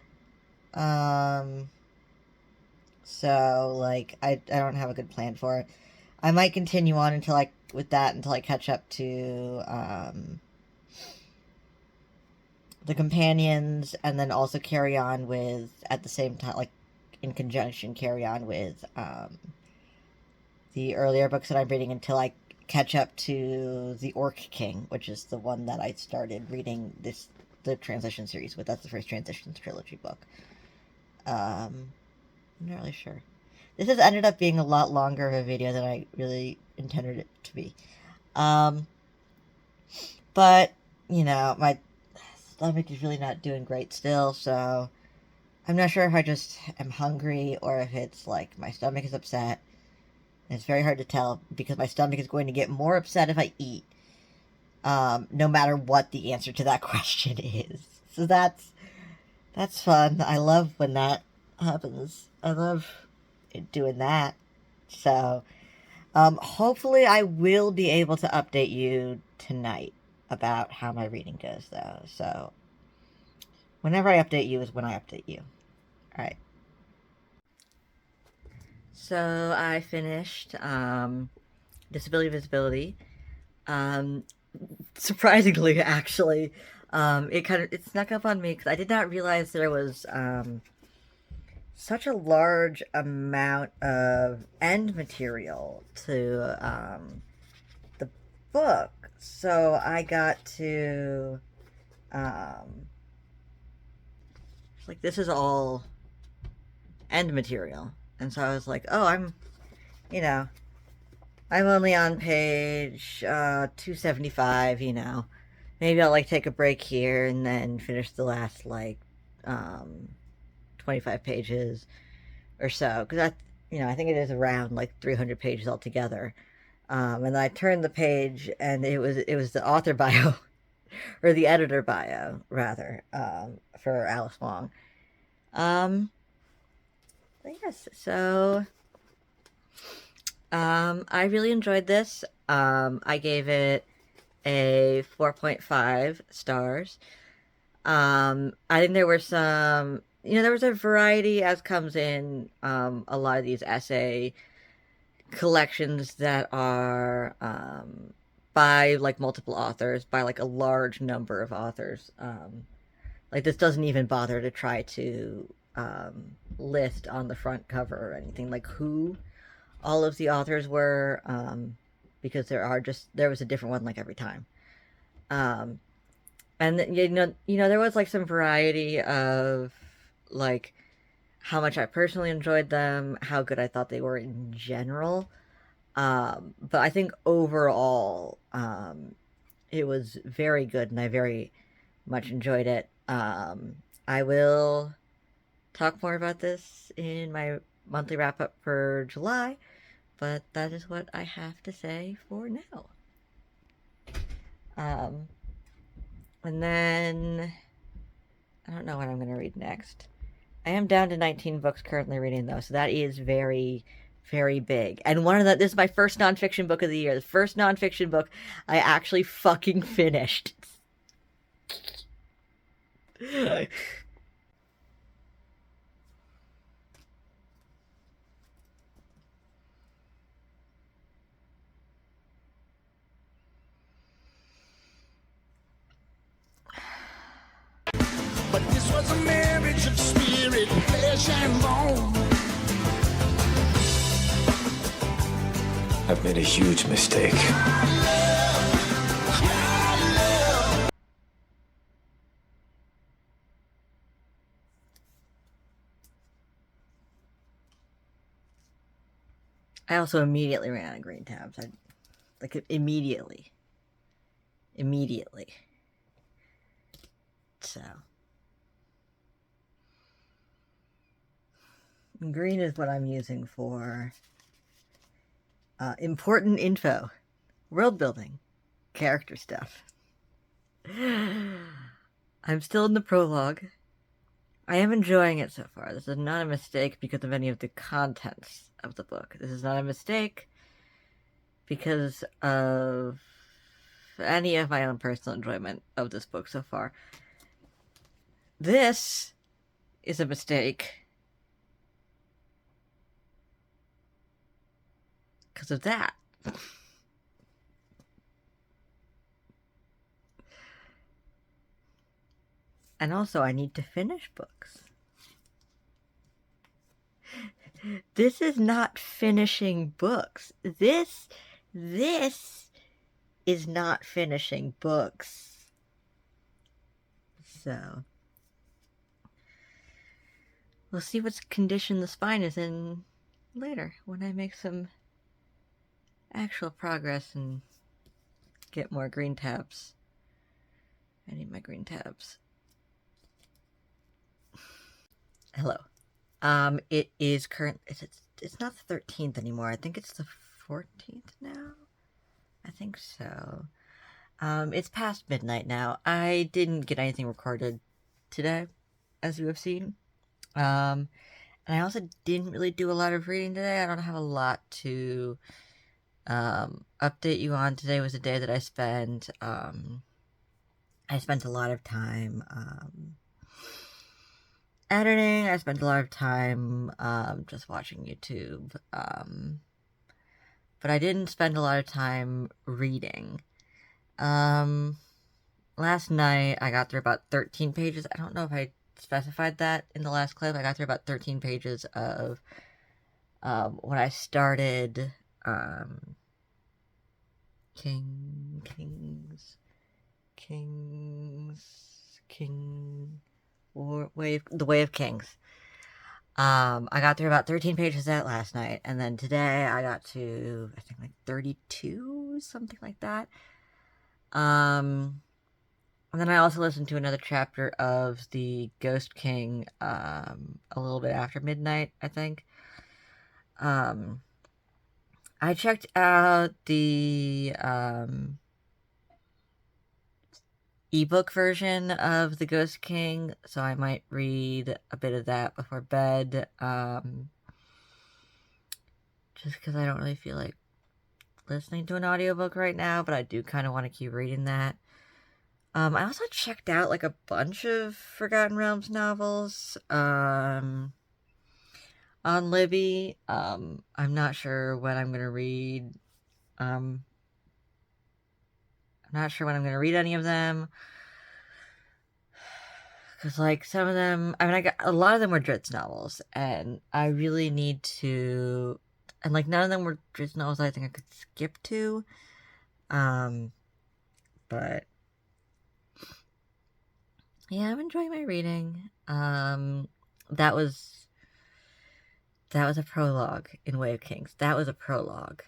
So, like, I don't have a good plan for it. I might continue on until I catch up to, the companions, and then also carry on with, at the same time, like, in conjunction, carry on with, the earlier books that I'm reading until I catch up to The Orc King, which is the one that I started reading the Transition series with. That's the first Transitions trilogy book. I'm not really sure. This has ended up being a lot longer of a video than I really intended it to be. But, you know, my stomach is really not doing great still, so I'm not sure if I just am hungry or if it's like my stomach is upset. It's very hard to tell because my stomach is going to get more upset if I eat, no matter what the answer to that question is. So that's fun. I love when that happens. I love doing that. So, hopefully I will be able to update you tonight about how my reading goes, though. So, whenever I update you is when I update you. Alright. So, I finished, Disability Visibility. Surprisingly, actually, it snuck up on me because I did not realize there was, such a large amount of end material to, the book. So I got to, like, this is all end material. And so I was like, oh, I'm only on page, 275, you know. Maybe I'll, like, take a break here and then finish the last, like, 25 pages or so. Because I think it is around, like, 300 pages altogether. And then I turned the page, and it was the author bio, or the editor bio, rather, for Alice Wong. But yes, so, I really enjoyed this. I gave it a 4.5 stars. I think there were some, there was a variety, as comes in a lot of these essay collections that are by, like, multiple authors, by, like, a large number of authors. Like, this doesn't even bother to try to list on the front cover or anything, like, who all of the authors were, because there was a different one, like, every time. And, there was, like, some variety of, like, how much I personally enjoyed them, how good I thought they were in general. But I think overall, it was very good, and I very much enjoyed it. I will talk more about this in my monthly wrap-up for July, but that is what I have to say for now. And then, I don't know what I'm going to read next. I am down to 19 books currently reading, though, so that is very, very big. And this is my first nonfiction book of the year. The first nonfiction book I actually fucking finished. But this was a marriage of spirit, flesh and bone. I've made a huge mistake. I also immediately ran out of green tabs. Immediately. So. Green is what I'm using for important info, world building, character stuff. I'm still in the prologue. I am enjoying it so far. This is not a mistake because of any of the contents of the book. This is not a mistake because of any of my own personal enjoyment of this book so far. This is a mistake because of that. And also, I need to finish books. This is not finishing books. This is not finishing books. So, we'll see what condition the spine is in later when I make some actual progress and get more green tabs. I need my green tabs. Hello. It is it's not the 13th anymore. I think it's the 14th now. I think so. It's past midnight now. I didn't get anything recorded today, as you have seen. And I also didn't really do a lot of reading today. I don't have a lot to update you on. Today was a day that I spent a lot of time editing. I spent a lot of time just watching YouTube. But I didn't spend a lot of time reading. Last night I got through about 13 pages. I don't know if I specified that in the last clip. I got through about 13 pages of when I started The Way of Kings. I got through about 13 pages of that last night, and then today I got to, I think, like 32, something like that. And then I also listened to another chapter of The Ghost King, a little bit after midnight, I think. I checked out the ebook version of The Ghost King, so I might read a bit of that before bed, just because I don't really feel like listening to an audiobook right now, but I do kind of want to keep reading that. I also checked out like a bunch of Forgotten Realms novels on Libby. I'm not sure when I'm gonna read. I'm not sure when I'm gonna read any of them, because like some of them, I mean, I got a lot of them were Drizzt novels, and I really need to, and like none of them were Drizzt novels I think I could skip to, but yeah, I'm enjoying my reading. That was a prologue in Way of Kings. That was a prologue.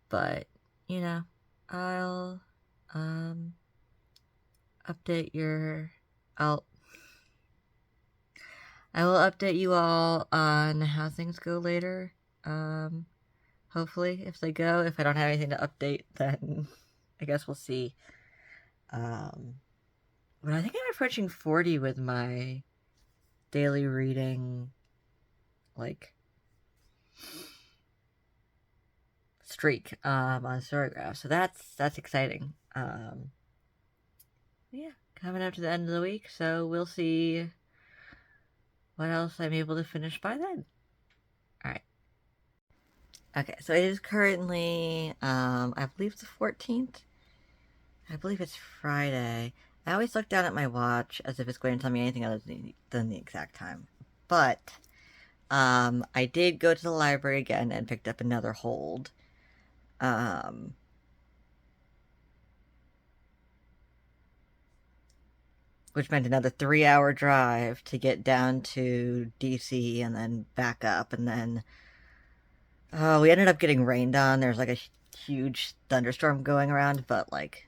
But you know, I'll update I will update you all on how things go later. Hopefully, if they go. If I don't have anything to update, then I guess we'll see. But I think I'm approaching 40 with my daily reading, like, streak on Storygraph. So that's exciting. Yeah, coming up to the end of the week, so we'll see what else I'm able to finish by then. Alright. Okay, so it is currently, I believe it's the 14th. I believe it's Friday. I always look down at my watch as if it's going to tell me anything other than the exact time. But, I did go to the library again and picked up another hold. Which meant another 3-hour drive to get down to DC and then back up, and then we ended up getting rained on. There's like a huge thunderstorm going around, but like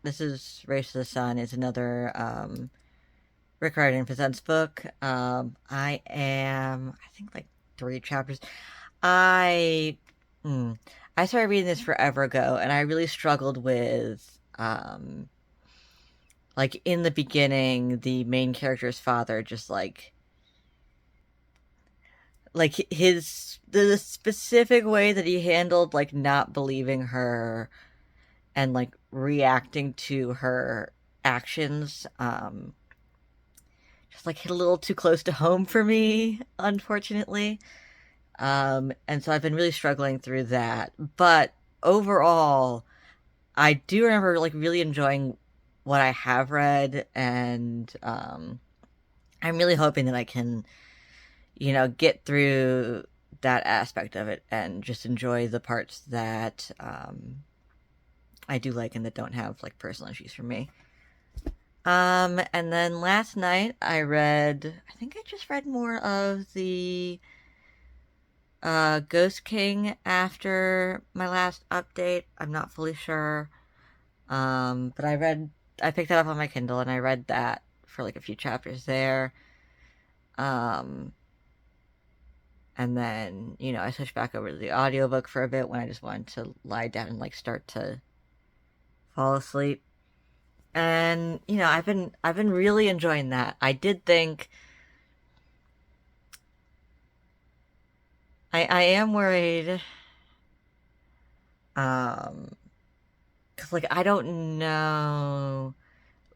this is Race to the Sun. It's another Rick Riordan Presents book. I think like 3 chapters. I started reading this forever ago, and I really struggled with like, in the beginning, the main character's father just, like, like the specific way that he handled like not believing her and like reacting to her actions just like hit a little too close to home for me, unfortunately. And so I've been really struggling through that. But overall, I do remember like really enjoying what I have read, and I'm really hoping that I can, get through that aspect of it and just enjoy the parts that I do like and that don't have like personal issues for me. And then last night I think I just read more of the Ghost King after my last update. I'm not fully sure. But I picked that up on my Kindle and I read that for like a few chapters there. And then, I switched back over to the audiobook for a bit when I just wanted to lie down and like start to fall asleep. And, I've been really enjoying that. I did think I am worried, cause like I don't know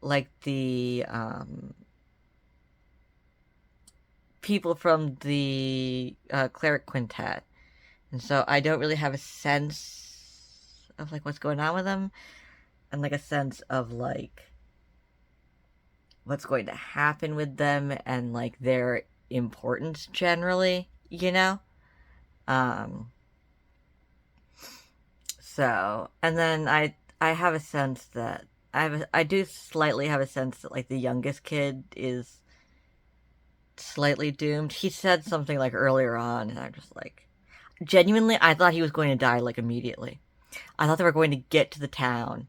like the people from the Cleric Quintet, and so I don't really have a sense of like what's going on with them, and like a sense of like what's going to happen with them and like their importance generally, So, and then I have a sense that I do slightly have a sense that like the youngest kid is slightly doomed. He said something like earlier on, and I'm just like, genuinely, I thought he was going to die like immediately. I thought they were going to get to the town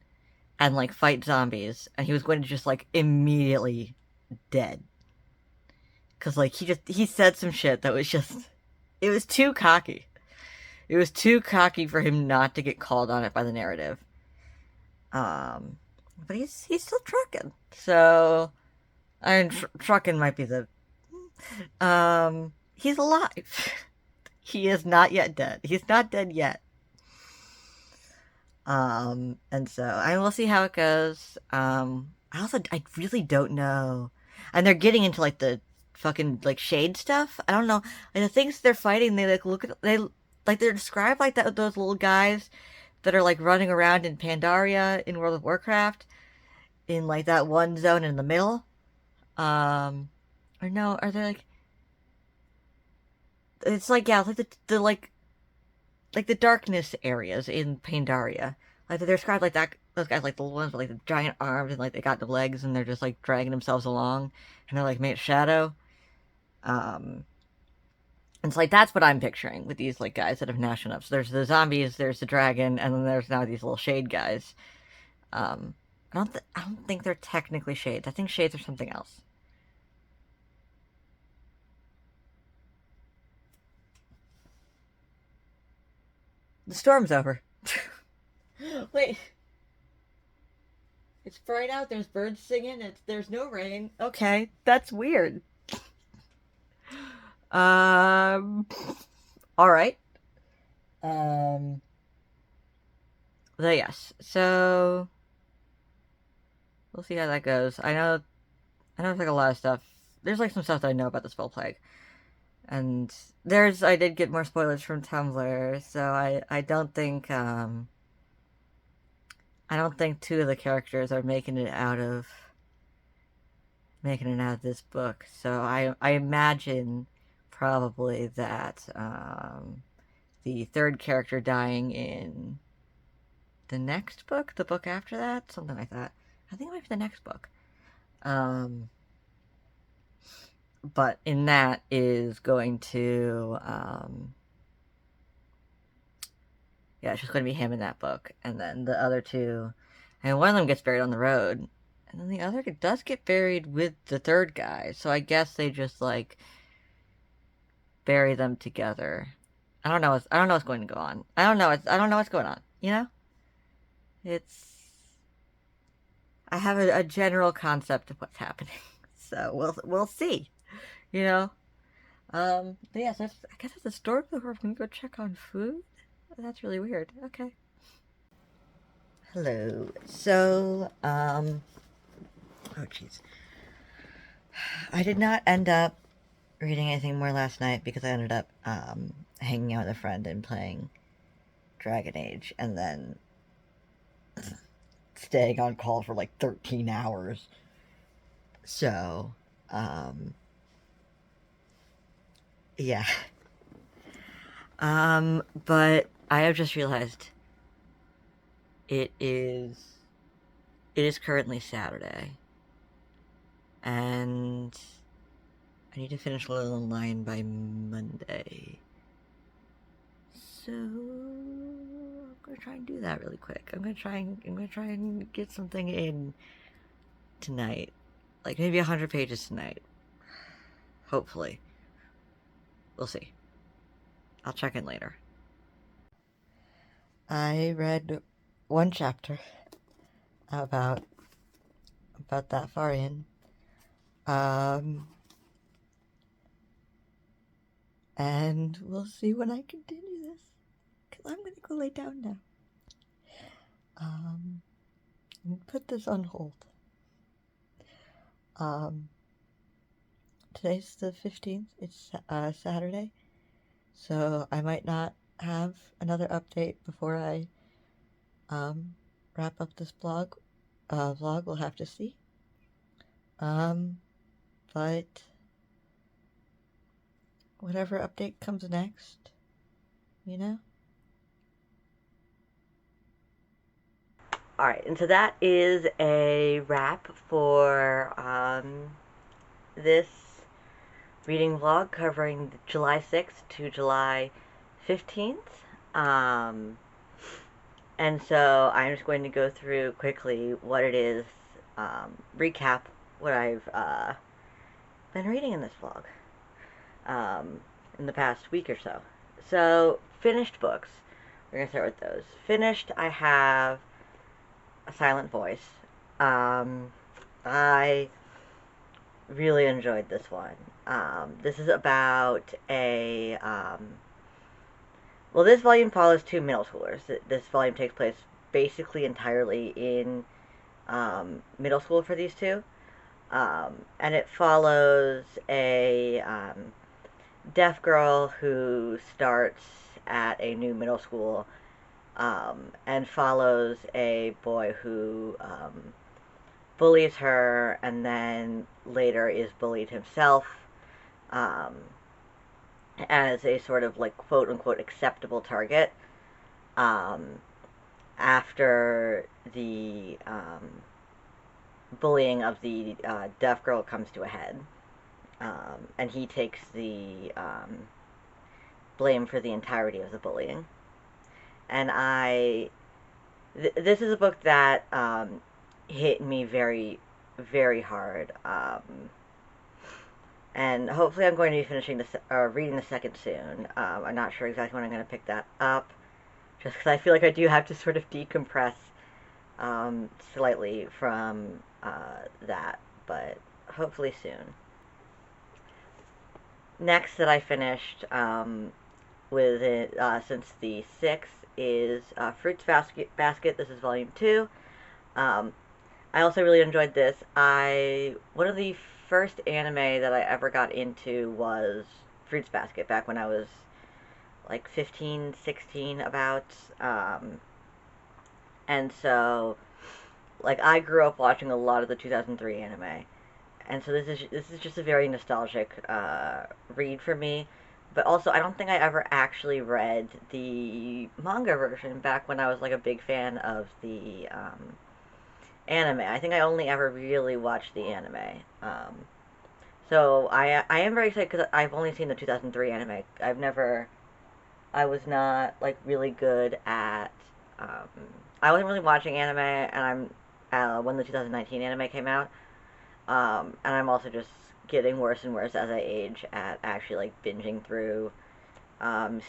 and like fight zombies, and he was going to just like immediately dead. Cause like he said some shit that was just, it was too cocky. It was too cocky for him not to get called on it by the narrative. But he's still trucking. So, I mean, trucking might be the, he's alive. He is not yet dead. He's not dead yet. And so I will see how it goes. I really don't know. And they're getting into like the fucking like shade stuff. I don't know. And the things they're fighting, they like they're described like that, those little guys that are like running around in Pandaria in World of Warcraft in like that one zone in the middle. Or no, are they like, it's like, yeah, like the like the darkness areas in Pandaria. Like they're described like that, those guys like the ones with like the giant arms and like they got the legs and they're just like dragging themselves along and they're like made of shadow. And it's like that's what I'm picturing with these like guys that have shown up. So there's the zombies, there's the dragon, and then there's now these little shade guys. I don't think they're technically shades. I think shades are something else. The storm's over. Wait. It's bright out, there's birds singing, there's no rain. Okay, that's weird. Alright. But yes, so we'll see how that goes. I know there's like a lot of stuff. There's like some stuff that I know about the Spell Plague. And I did get more spoilers from Tumblr, so I don't think two of the characters are making it out of this book. So I imagine probably that the third character dying in the next book, the book after that, something like that. I think it might be the next book. But in that is going to, yeah, it's just going to be him in that book. And then the other two, and one of them gets buried on the road. And then the other does get buried with the third guy. So I guess they just, like, bury them together. I don't know what's going to go on. I don't know what's going on, you know? I have a general concept of what's happening. So we'll see. You know, But yes, I guess it's a store before I'm gonna go check on food. That's really weird. Okay. Hello. So, oh jeez. I did not end up reading anything more last night because I ended up, hanging out with a friend and playing Dragon Age, and then staying on call for like 13 hours. So, yeah. But I have just realized it is currently Saturday, and I need to finish Little Lion by Monday. So I'm gonna try and do that really quick. I'm gonna try and get something in tonight, like maybe 100 pages tonight. Hopefully, we'll see. I'll check in later. I read one chapter about that far in. And we'll see when I continue this, because I'm gonna go lay down now. And put this on hold. Today's the 15th, it's Saturday, so I might not have another update before I wrap up this vlog. We'll have to see. But whatever update comes next, you know? Alright, and so that is a wrap for this reading vlog covering July 6th to July 15th. And so I'm just going to go through quickly what it is, recap what I've been reading in this vlog in the past week or so. So, finished books. We're going to start with those. Finished, I have A Silent Voice. I really enjoyed this one. This is about a, well, this volume follows two middle schoolers. This volume takes place basically entirely in middle school for these two. And it follows a deaf girl who starts at a new middle school, and follows a boy who bullies her and then later is bullied himself, as a sort of like quote-unquote acceptable target, after the bullying of the deaf girl comes to a head, and he takes the blame for the entirety of the bullying. And this is a book that hit me very, very hard, and hopefully I'm going to be finishing this, reading the second soon. I'm not sure exactly when I'm going to pick that up, just because I feel like I do have to sort of decompress slightly from that, but hopefully soon. Next that I finished with it since the 6th is Fruits Basket. This is volume 2. I also really enjoyed this. One of the first anime that I ever got into was Fruits Basket, back when I was like 15, 16 about, and so like I grew up watching a lot of the 2003 anime, and so this is just a very nostalgic read for me. But also, I don't think I ever actually read the manga version back when I was like a big fan of the anime. I think I only ever really watched the anime. So I am very excited because I've only seen the 2003 anime. I was not like really good at, I wasn't really watching anime, and when the 2019 anime came out, and I'm also just getting worse and worse as I age at actually like binging through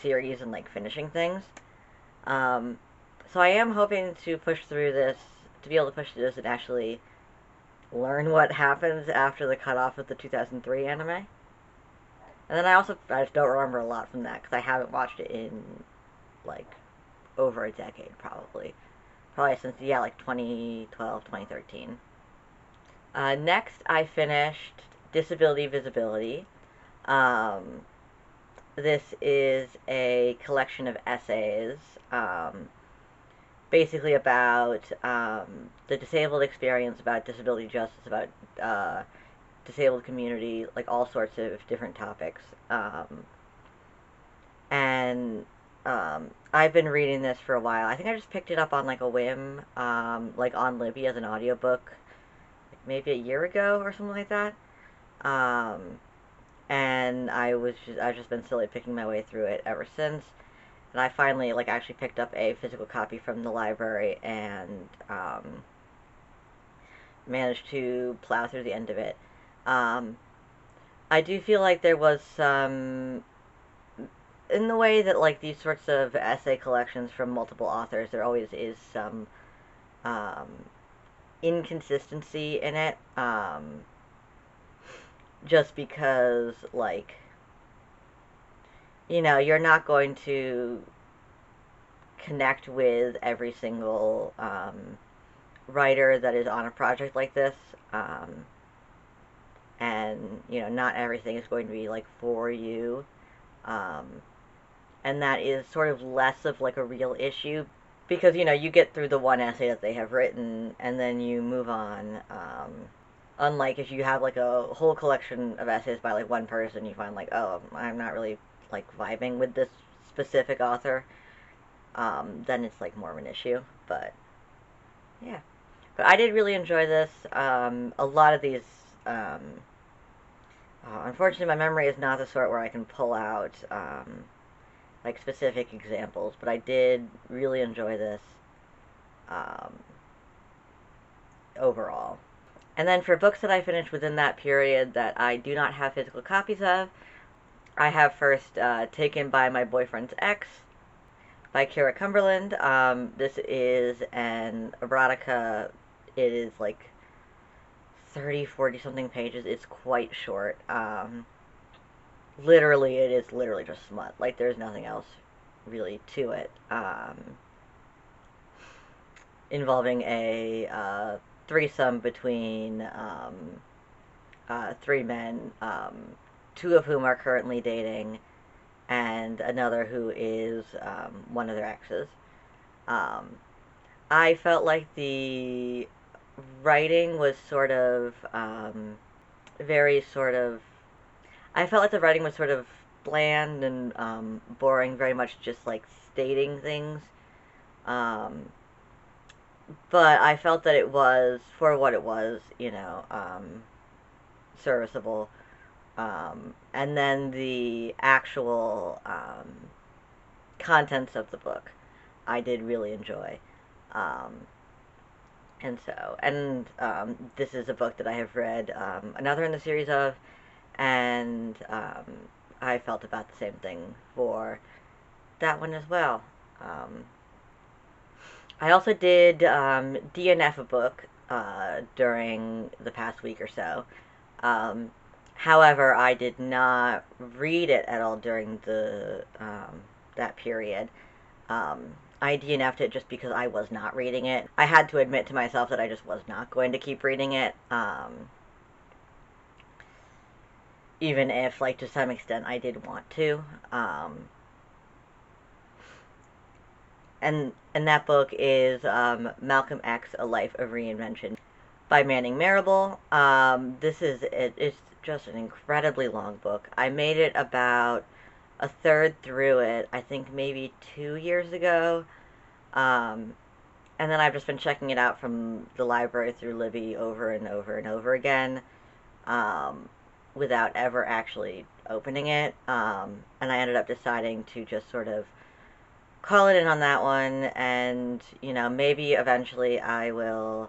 series and like finishing things. So I am hoping to push through this, to be able to push through this and actually learn what happens after the cutoff of the 2003 anime. And then I just don't remember a lot from that because I haven't watched it in like over a decade probably. Probably since, yeah, like 2012, 2013. Next, I finished Disability Visibility. This is a collection of essays, basically about the disabled experience, about disability justice, about disabled community, like all sorts of different topics. And I've been reading this for a while. I think I just picked it up on like a whim, like on Libby as an audiobook, like maybe a year ago or something like that. And I've just been slowly picking my way through it ever since. And I finally like actually picked up a physical copy from the library and managed to plow through the end of it. I do feel like there was some, in the way that like these sorts of essay collections from multiple authors, there always is some inconsistency in it. Just because, like, you know, you're not going to connect with every single writer that is on a project like this. And, you know, not everything is going to be, like, for you. And that is sort of less of, like, a real issue. Because, you know, you get through the one essay that they have written, and then you move on. Unlike if you have, like, a whole collection of essays by, like, one person, you find, like, oh, I'm not really, like, vibing with this specific author. Then it's, like, more of an issue. But, yeah. But I did really enjoy this. A lot of these, unfortunately, my memory is not the sort where I can pull out, like, specific examples. But I did really enjoy this, overall. And then for books that I finished within that period that I do not have physical copies of, I have first Taken by My Boyfriend's Ex by Kira Cumberland. This is an erotica. It is like 30, 40 something pages. It's quite short. Literally, it is literally just smut. Like, there's nothing else really to it. Involving a threesome between three men, two of whom are currently dating, and another who is one of their exes. I felt like the writing was sort of very sort of... I felt like the writing was sort of bland and boring, very much just like stating things. But I felt that it was, for what it was, you know, serviceable. And then the actual contents of the book, I did really enjoy. And this is a book that I have read another in the series of, and I felt about the same thing for that one as well. I also did DNF a book during the past week or so. However, I did not read it at all during the that period. I DNF'd it just because I was not reading it. I had to admit to myself that I just was not going to keep reading it. Even if, like, to some extent I did want to. And that book is Malcolm X, A Life of Reinvention by Manning Marable. It's just an incredibly long book. I made it about a third through it, I think maybe 2 years ago. And then I've just been checking it out from the library through Libby over and over and over again, without ever actually opening it. And I ended up deciding to just sort of call it in on that one, and, you know, maybe eventually I will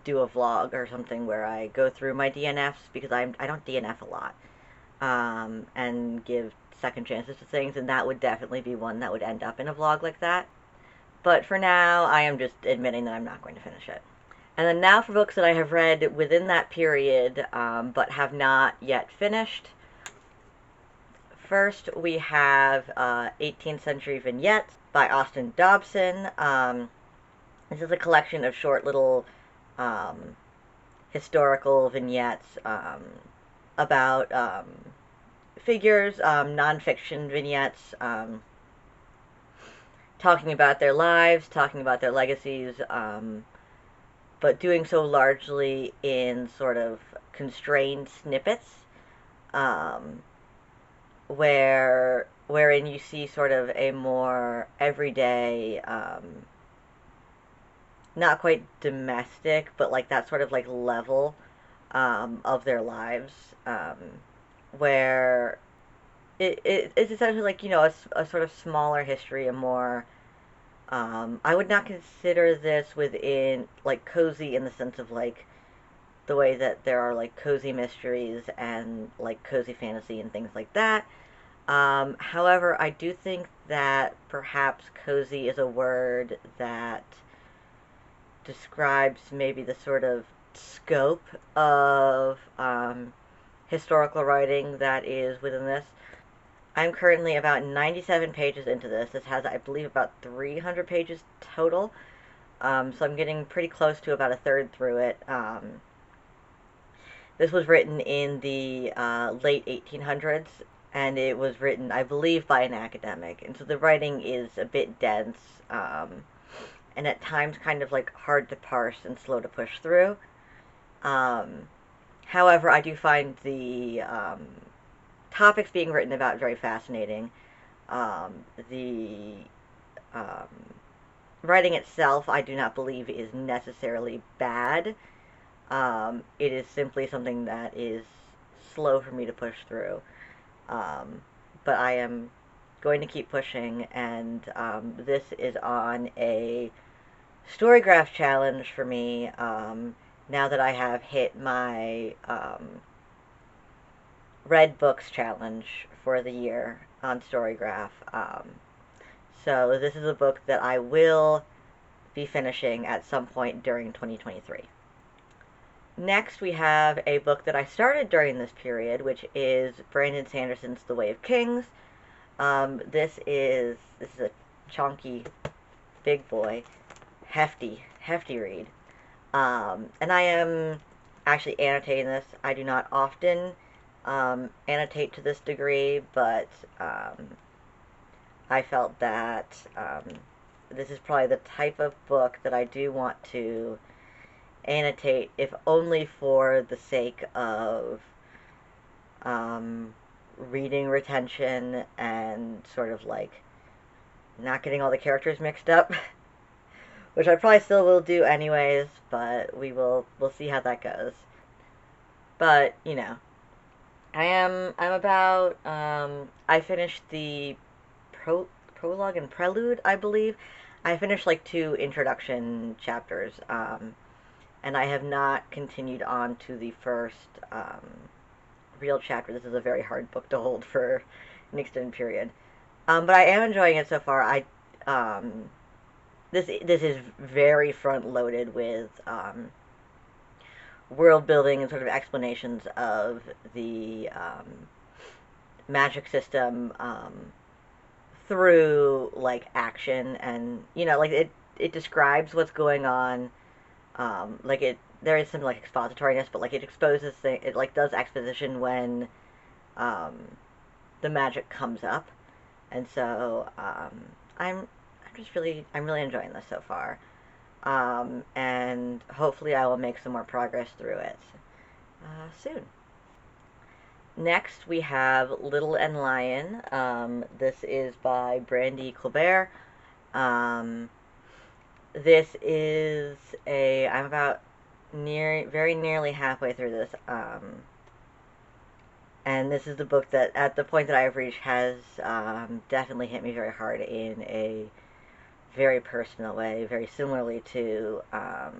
do a vlog or something where I go through my DNFs, because I don't DNF a lot, and give second chances to things, and that would definitely be one that would end up in a vlog like that. But for now, I am just admitting that I'm not going to finish it. And then now for books that I have read within that period, but have not yet finished. First, we have 18th Century Vignettes by Austin Dobson. This is a collection of short little historical vignettes about figures, nonfiction vignettes, talking about their lives, talking about their legacies, but doing so largely in sort of constrained snippets, wherein you see sort of a more everyday, not quite domestic, but like that sort of like level of their lives, where it's essentially like, you know, a sort of smaller history, a more, I would not consider this within, like, cozy in the sense of, like, the way that there are, like, cozy mysteries and, like, cozy fantasy and things like that. However, I do think that perhaps cozy is a word that describes maybe the sort of scope of historical writing that is within this. I'm currently about 97 pages into this. This has, I believe, about 300 pages total. So I'm getting pretty close to about a third through it. This was written in the late 1800s, and it was written, I believe, by an academic. And so the writing is a bit dense, and at times kind of like hard to parse and slow to push through. However, I do find the topics being written about very fascinating. The writing itself, I do not believe, is necessarily bad. It is simply something that is slow for me to push through. But I am going to keep pushing, and this is on a Storygraph challenge for me, now that I have hit my Read Books challenge for the year on Storygraph. So this is a book that I will be finishing at some point during 2023. Next, we have a book that I started during this period, which is Brandon Sanderson's The Way of Kings. This is a chunky, big boy, hefty read. And I am actually annotating this. I do not often annotate to this degree, but I felt that this is probably the type of book that I do want to annotate, if only for the sake of reading retention and sort of like not getting all the characters mixed up, which I probably still will do anyways, but we'll see how that goes. But, you know, I'm about, I finished the prologue and prelude, I believe. I finished like 2 introduction chapters, and I have not continued on to the first real chapter. This is a very hard book to hold for an extended period. But I am enjoying it so far. This is very front-loaded with world building and sort of explanations of the magic system through like action, and you know, like it describes what's going on. There is some like expositoriness, but like it exposes things. It like does exposition when the magic comes up, and so I'm really enjoying this so far. And hopefully I will make some more progress through it soon. Next, we have Little and Lion. This is by Brandy Colbert. This is I'm about very nearly halfway through this. And this is the book that, at the point that I have reached, has definitely hit me very hard in a very personal way, very similarly to A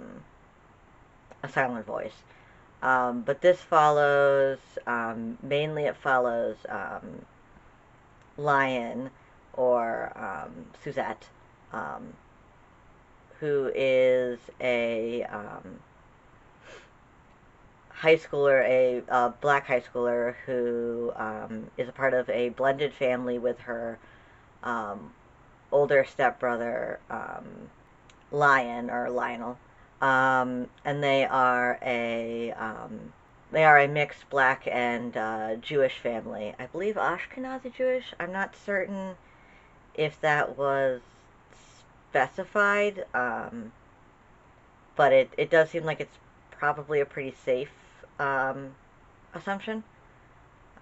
Silent Voice. But this follows, mainly it follows Lion, or Suzette, who is a high schooler, a black high schooler who is a part of a blended family with her older stepbrother, Lionel, and they are a mixed black and Jewish family. I believe Ashkenazi Jewish. I'm not certain if that was specified, but it does seem like it's probably a pretty safe assumption.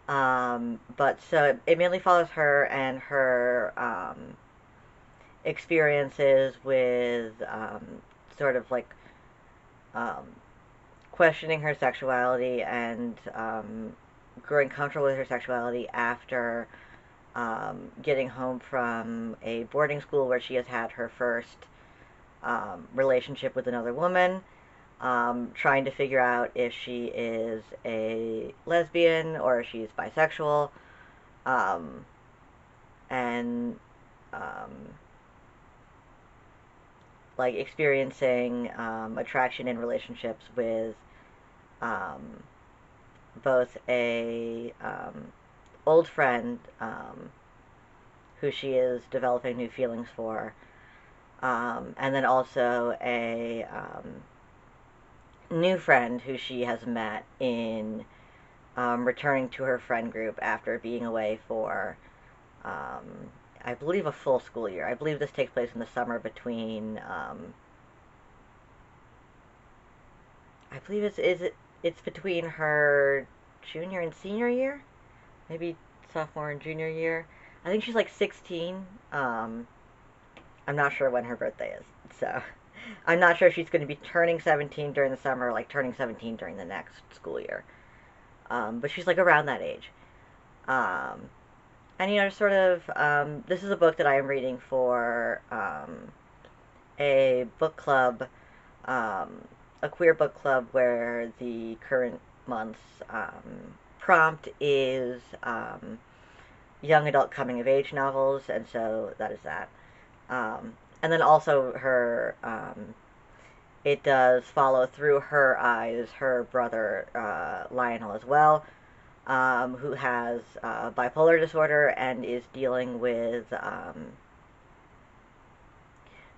But so it mainly follows her and her experiences with sort of like questioning her sexuality and growing comfortable with her sexuality after getting home from a boarding school where she has had her first relationship with another woman, trying to figure out if she is a lesbian or if she's bisexual, and like experiencing attraction in relationships with both a old friend who she is developing new feelings for, and then also a new friend who she has met in returning to her friend group after being away for I believe a full school year. I believe this takes place in the summer between I believe it's between her junior and senior year, maybe sophomore and junior year. I think she's like 16. I'm not sure when her birthday is, so I'm not sure if she's going to be turning 17 during the summer or like turning 17 during the next school year. But she's like around that age. And sort of, this is a book that I am reading for a book club, a queer book club where the current month's prompt is young adult coming of age novels, and so that is that. And then also her, it does follow through her eyes her brother Lionel as well, who has bipolar disorder and is dealing with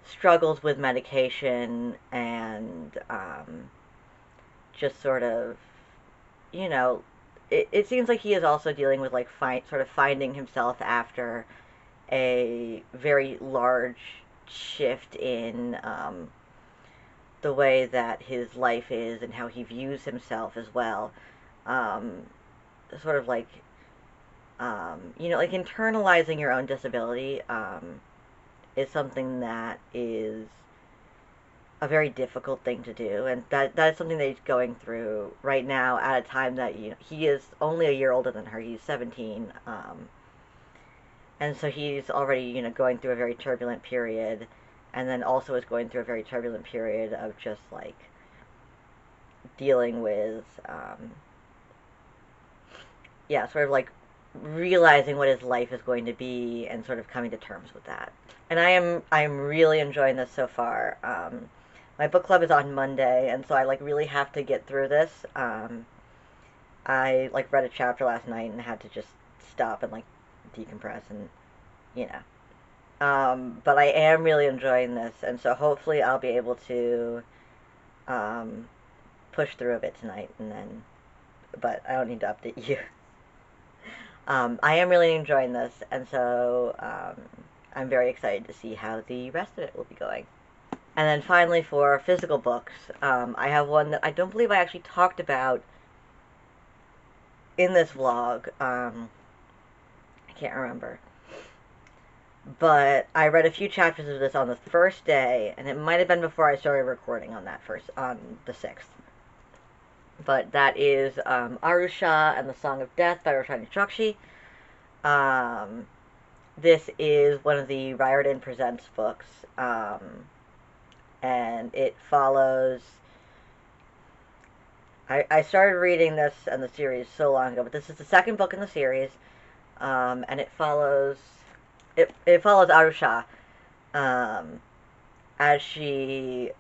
struggles with medication and just sort of, it seems like he is also dealing with like sort of finding himself after a very large shift in the way that his life is and how he views himself as well. Sort of like, like internalizing your own disability is something that is a very difficult thing to do, and that is something that he's going through right now at a time that he is only a year older than her. He's 17, and so he's already going through a very turbulent period, and then also is going through a very turbulent period of just like dealing with sort of like realizing what his life is going to be and sort of coming to terms with that. And I'm really enjoying this so far. My book club is on Monday, and so I like really have to get through this. I like read a chapter last night and had to just stop and like decompress and but I am really enjoying this, and so hopefully I'll be able to push through a bit tonight, and then, but I don't need to update you. I am really enjoying this, and so I'm very excited to see how the rest of it will be going. And then finally, for physical books, I have one that I don't believe I actually talked about in this vlog. I can't remember. But I read a few chapters of this on the first day, and it might have been before I started recording on the 6th. But that is Arusha and the Song of Death by Roshani Chokshi. This is one of the Riordan Presents books, and it follows... I started reading this and the series so long ago, but this is the second book in the series, and it follows... It follows Arusha as she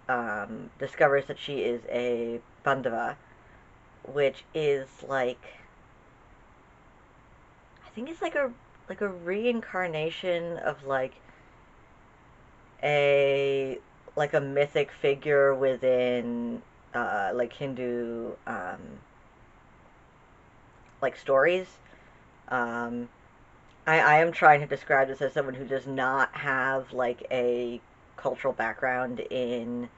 discovers that she is a Pandava, which is like, I think it's like a reincarnation of like a mythic figure within like Hindu like stories. I am trying to describe this as someone who does not have like a cultural background in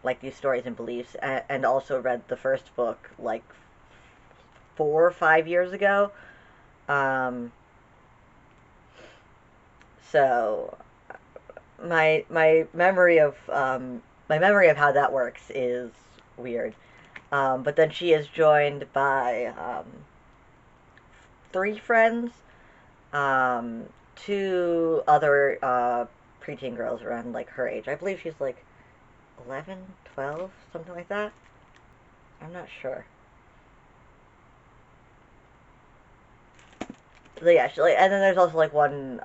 like these stories and beliefs, and also read the first book like 4 or 5 years ago. So my memory of how that works is weird. But then she is joined by 3 friends, 2 other preteen girls around like her age. I believe she's like 11, 12, something like that. I'm not sure. So yeah, and then there's also like one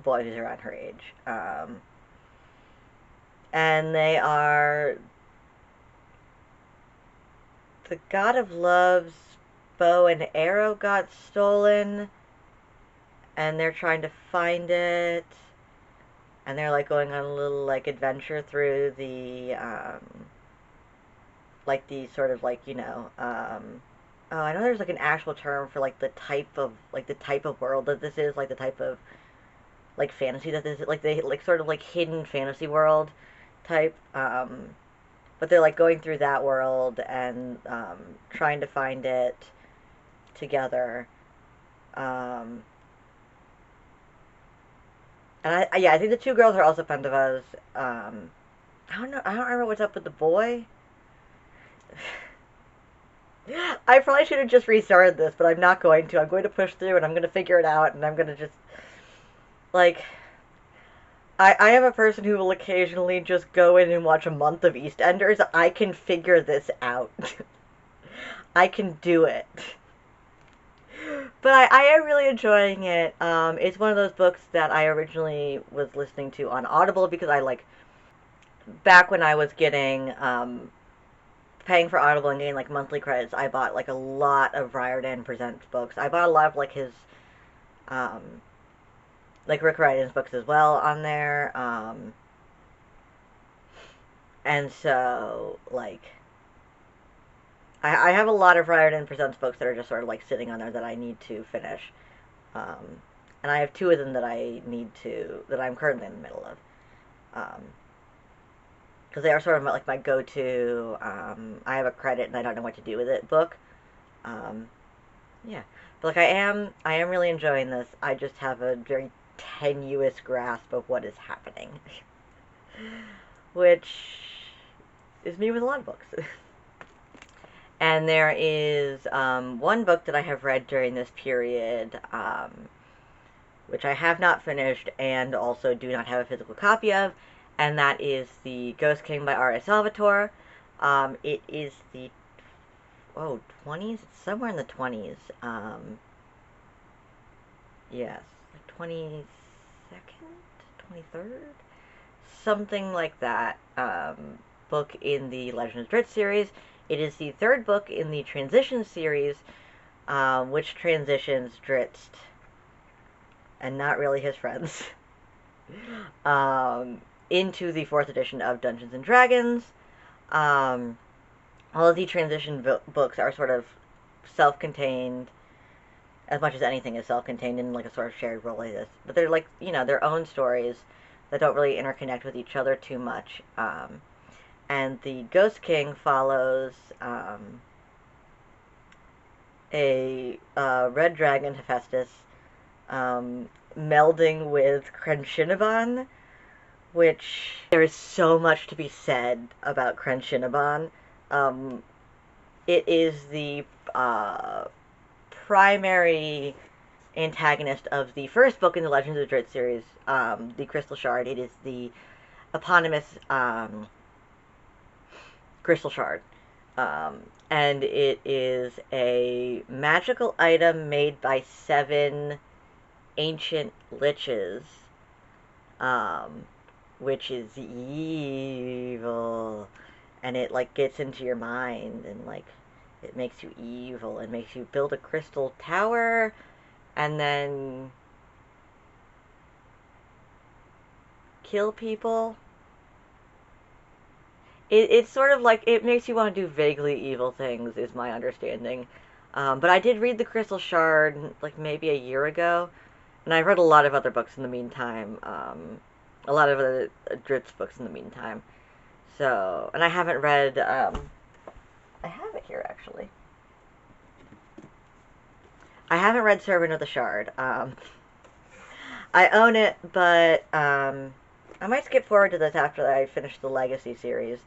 boy who's around her age. And they are the god of love's bow and arrow got stolen, and they're trying to find it, and they're like going on a little like adventure through the like the sort of like, you know, oh, I know there's like an actual term for like the type of world that this is, like the type of like fantasy that this is, like they like sort of like hidden fantasy world type. But they're like going through that world and trying to find it together. And I think the 2 girls are also Pandavas. I don't know. I don't remember what's up with the boy. I probably should have just restarted this, but I'm not going to. I'm going to push through, and I'm going to figure it out, and I'm going to just, like, I am a person who will occasionally just go in and watch a month of EastEnders. I can figure this out. I can do it. But I am really enjoying it. It's one of those books that I originally was listening to on Audible because I, like, back when I was getting, paying for Audible and getting, like, monthly credits, I bought, like, a lot of Riordan Presents books. I bought a lot of, like, his, like, Rick Riordan's books as well on there. And so, like, I have a lot of Riordan Presents books that are just sort of, like, sitting on there that I need to finish. And I have 2 of them that that I'm currently in the middle of. Because they are sort of like my go-to, I have a credit and I don't know what to do with it book. Yeah. But, like, I am really enjoying this. I just have a very tenuous grasp of what is happening. Which is me with a lot of books. And there is one book that I have read during this period, which I have not finished and also do not have a physical copy of, and that is The Ghost King by R.A. Salvatore. It is the 20s? It's somewhere in the 20s. Yes, like 22nd? 23rd? Something like that. Book in the Legend of Drizzt series. It is the 3rd book in the Transition series, which transitions Drizzt, and not really his friends, into the 4th edition of Dungeons & Dragons. All of the transition books are sort of self-contained, as much as anything is self-contained in like a sort of shared role like this. But they're like, you know, their own stories that don't really interconnect with each other too much. And the Ghost King follows a red dragon, Hephaestus, melding with Crenshinniban, which there is so much to be said about Crenshinniban. It is the primary antagonist of the first book in the Legends of the Drizzt series, the Crystal Shard. It is the eponymous Crystal Shard. And it is a magical item made by 7 ancient liches which is evil, and it like gets into your mind and like it makes you evil and makes you build a crystal tower and then kill people. It's sort of like, it makes you want to do vaguely evil things, is my understanding. But I did read The Crystal Shard, like, maybe a year ago, and I've read a lot of other books in the meantime. A lot of other Drizzt books in the meantime. So, and I haven't read, I have it here, actually. I haven't read Servant of the Shard. I own it, but, I might skip forward to this after I finish the Legacy series.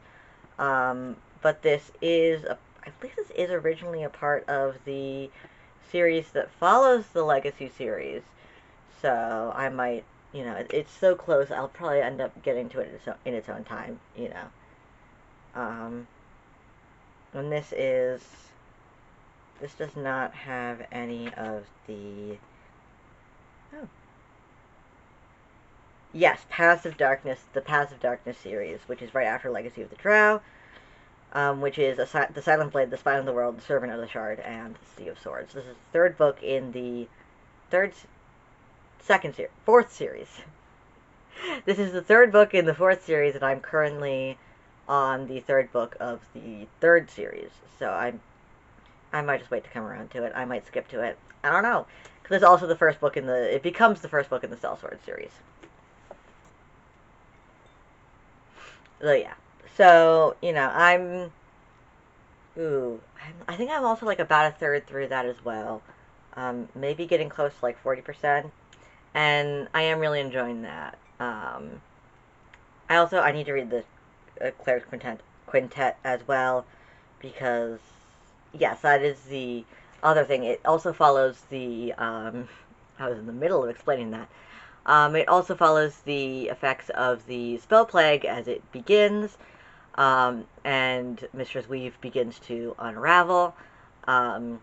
But this is, I believe this is originally a part of the series that follows the Legacy series. So I might, you know, it's so close, I'll probably end up getting to it in its own time, you know. And this does not have any of the, oh. Yes, Paths of Darkness, the Paths of Darkness series, which is right after Legacy of the Drow, which is the Silent Blade, the Spine of the World, the Servant of the Shard, and the Sea of Swords. This is the third book in the fourth series. This is the third book in the fourth series, and I'm currently on the third book of the third series. So I might just wait to come around to it. I might skip to it. I don't know, because it's also the first book it becomes the first book in the Sellsword series. So yeah. So, you know, I think I'm also like about a third through that as well. Maybe getting close to like 40%. And I am really enjoying that. I need to read the Claire's Quintet as well, because, yes, that is the other thing. It also follows the, I was in the middle of explaining that. It also follows the effects of the spell plague as it begins, and Mistress Weave begins to unravel, and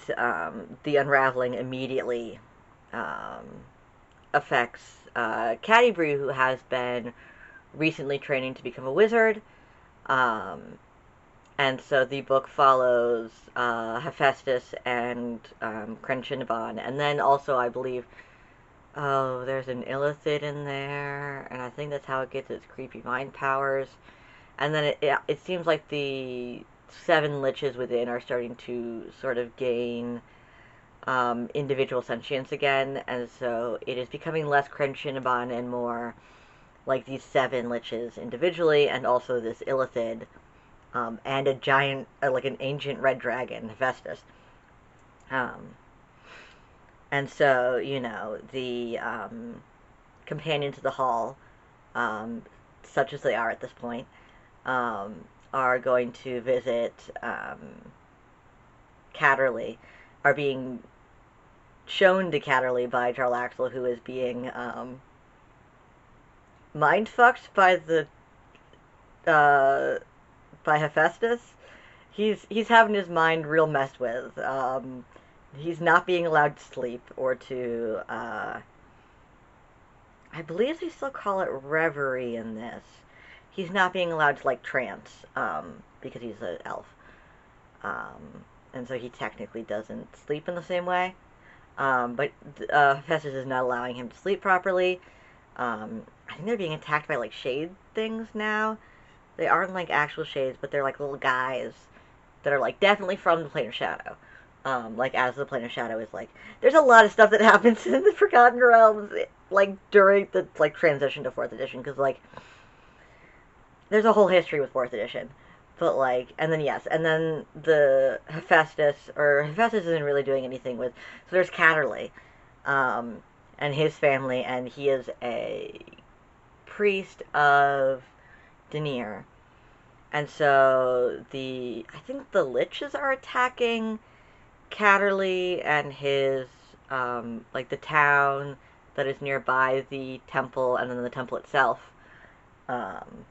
the unraveling immediately affects Catti-brie, who has been recently training to become a wizard, and so the book follows Hephaestus and Crân-Cinnabar, and then also, I believe, there's an Illithid in there, and I think that's how it gets its creepy mind powers. And then it seems like the 7 liches within are starting to sort of gain individual sentience again, and so it is becoming less Crân-Cinnabar and more like these 7 liches individually, and also this Illithid, and a giant, like an ancient red dragon, Hephaestus. And so, you know, the companions of the hall, such as they are at this point, are going to visit Catterley, are being shown to Catterley by Jarlaxle, who is being mind-fucked by by Hephaestus. He's having his mind real messed with. He's not being allowed to sleep or to, I believe they still call it reverie in this. He's not being allowed to, like, trance, because he's an elf. And so he technically doesn't sleep in the same way. But Hephaestus is not allowing him to sleep properly. I think they're being attacked by, like, shade things now. They aren't, like, actual shades, but they're, like, little guys that are, like, definitely from the Plane of Shadow. Like, as the Plane of Shadow is, like, there's a lot of stuff that happens in the Forgotten Realms, like, during the, like, transition to 4th edition, because, like, there's a whole history with 4th edition. But, like, and then, yes, and then the Hephaestus isn't really doing anything with, so there's Catterley, and his family, and he is a priest of Denier. And so I think the liches are attacking Catterley and his, like, the town that is nearby the temple, and then the temple itself. And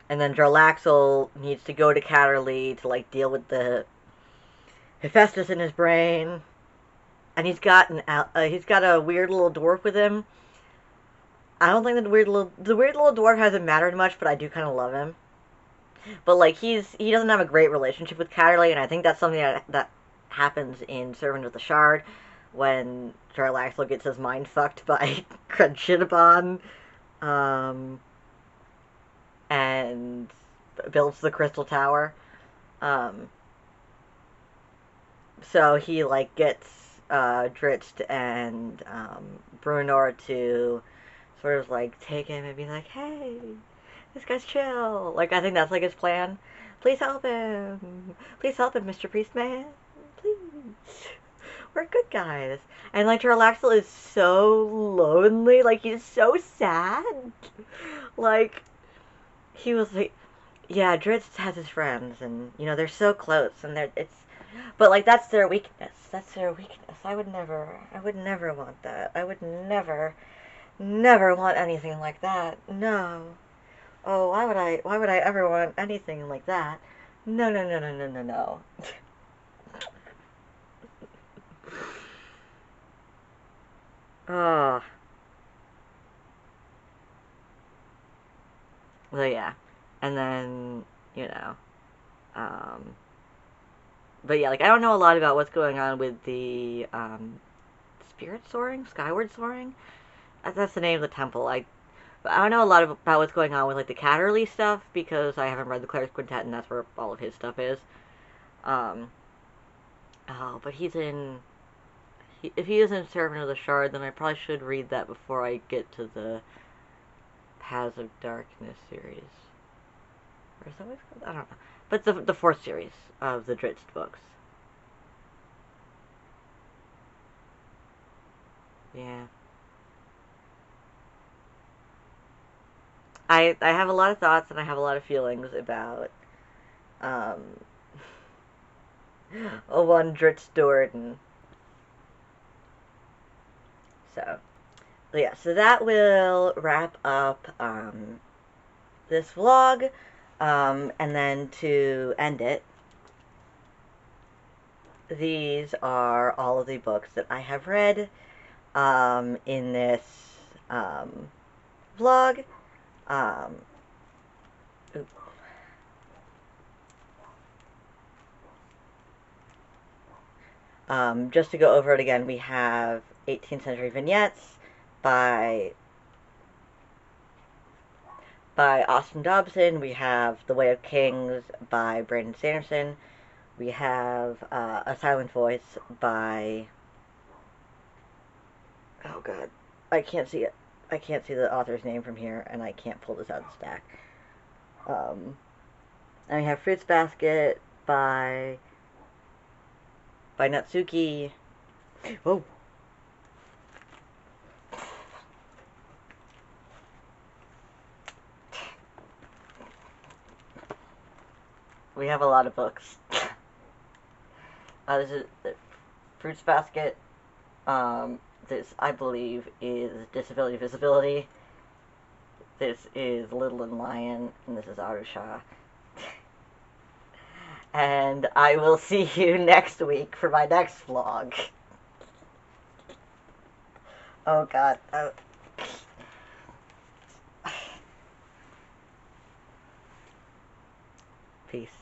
then Jarlaxle needs to go to Catterley to, like, deal with the Hephaestus in his brain. and he's got a weird little dwarf with him. I don't think the weird little dwarf hasn't mattered much, but I do kind of love him. But like he doesn't have a great relationship with Catterley, and I think that's something that happens in Servant of the Shard when Jarlaxle gets his mind fucked by Crunchittabon, and builds the Crystal Tower. So he like gets Drizzt and Bruenor to sort of like take him and be like, hey, this guy's chill. Like, I think that's like his plan. Please help him. Please help him, Mr. Priestman. Please. We're good guys. And like Jarlaxle is so lonely. Like, he's so sad. Like, he was like, yeah, Drizzt has his friends, and you know they're so close, and but like that's their weakness. That's their weakness. I would never want that. I would never want anything like that. No. Oh, why would I ever want anything like that? No. Oh. So yeah. And then, you know, but yeah, like, I don't know a lot about what's going on with the, spirit soaring? Skyward soaring? That's the name of the temple. But I don't know a lot about what's going on with, like, the Catterley stuff, because I haven't read the Clerics Quintet, and that's where all of his stuff is. Oh, but if he is in Servant of the Shard, then I probably should read that before I get to the Paths of Darkness series. Or is that what it's called? I don't know. But the fourth series of the Drizzt books. Yeah. I have a lot of thoughts and I have a lot of feelings about one Drizzt Do'Urden. So yeah, so that will wrap up this vlog. And then to end it, these are all of the books that I have read in this vlog. Just to go over it again, we have 18th Century Vignettes by Austin Dobson. We have The Way of Kings by Brandon Sanderson. We have A Silent Voice by... oh god, I can't see it. I can't see the author's name from here, and I can't pull this out of the stack. And we have Fruits Basket by Natsuki. Whoa. We have a lot of books. This is Fruits Basket. This, I believe, is Disability Visibility. This is Little and Lion, and this is Arusha. And I will see you next week for my next vlog. Oh god. Peace.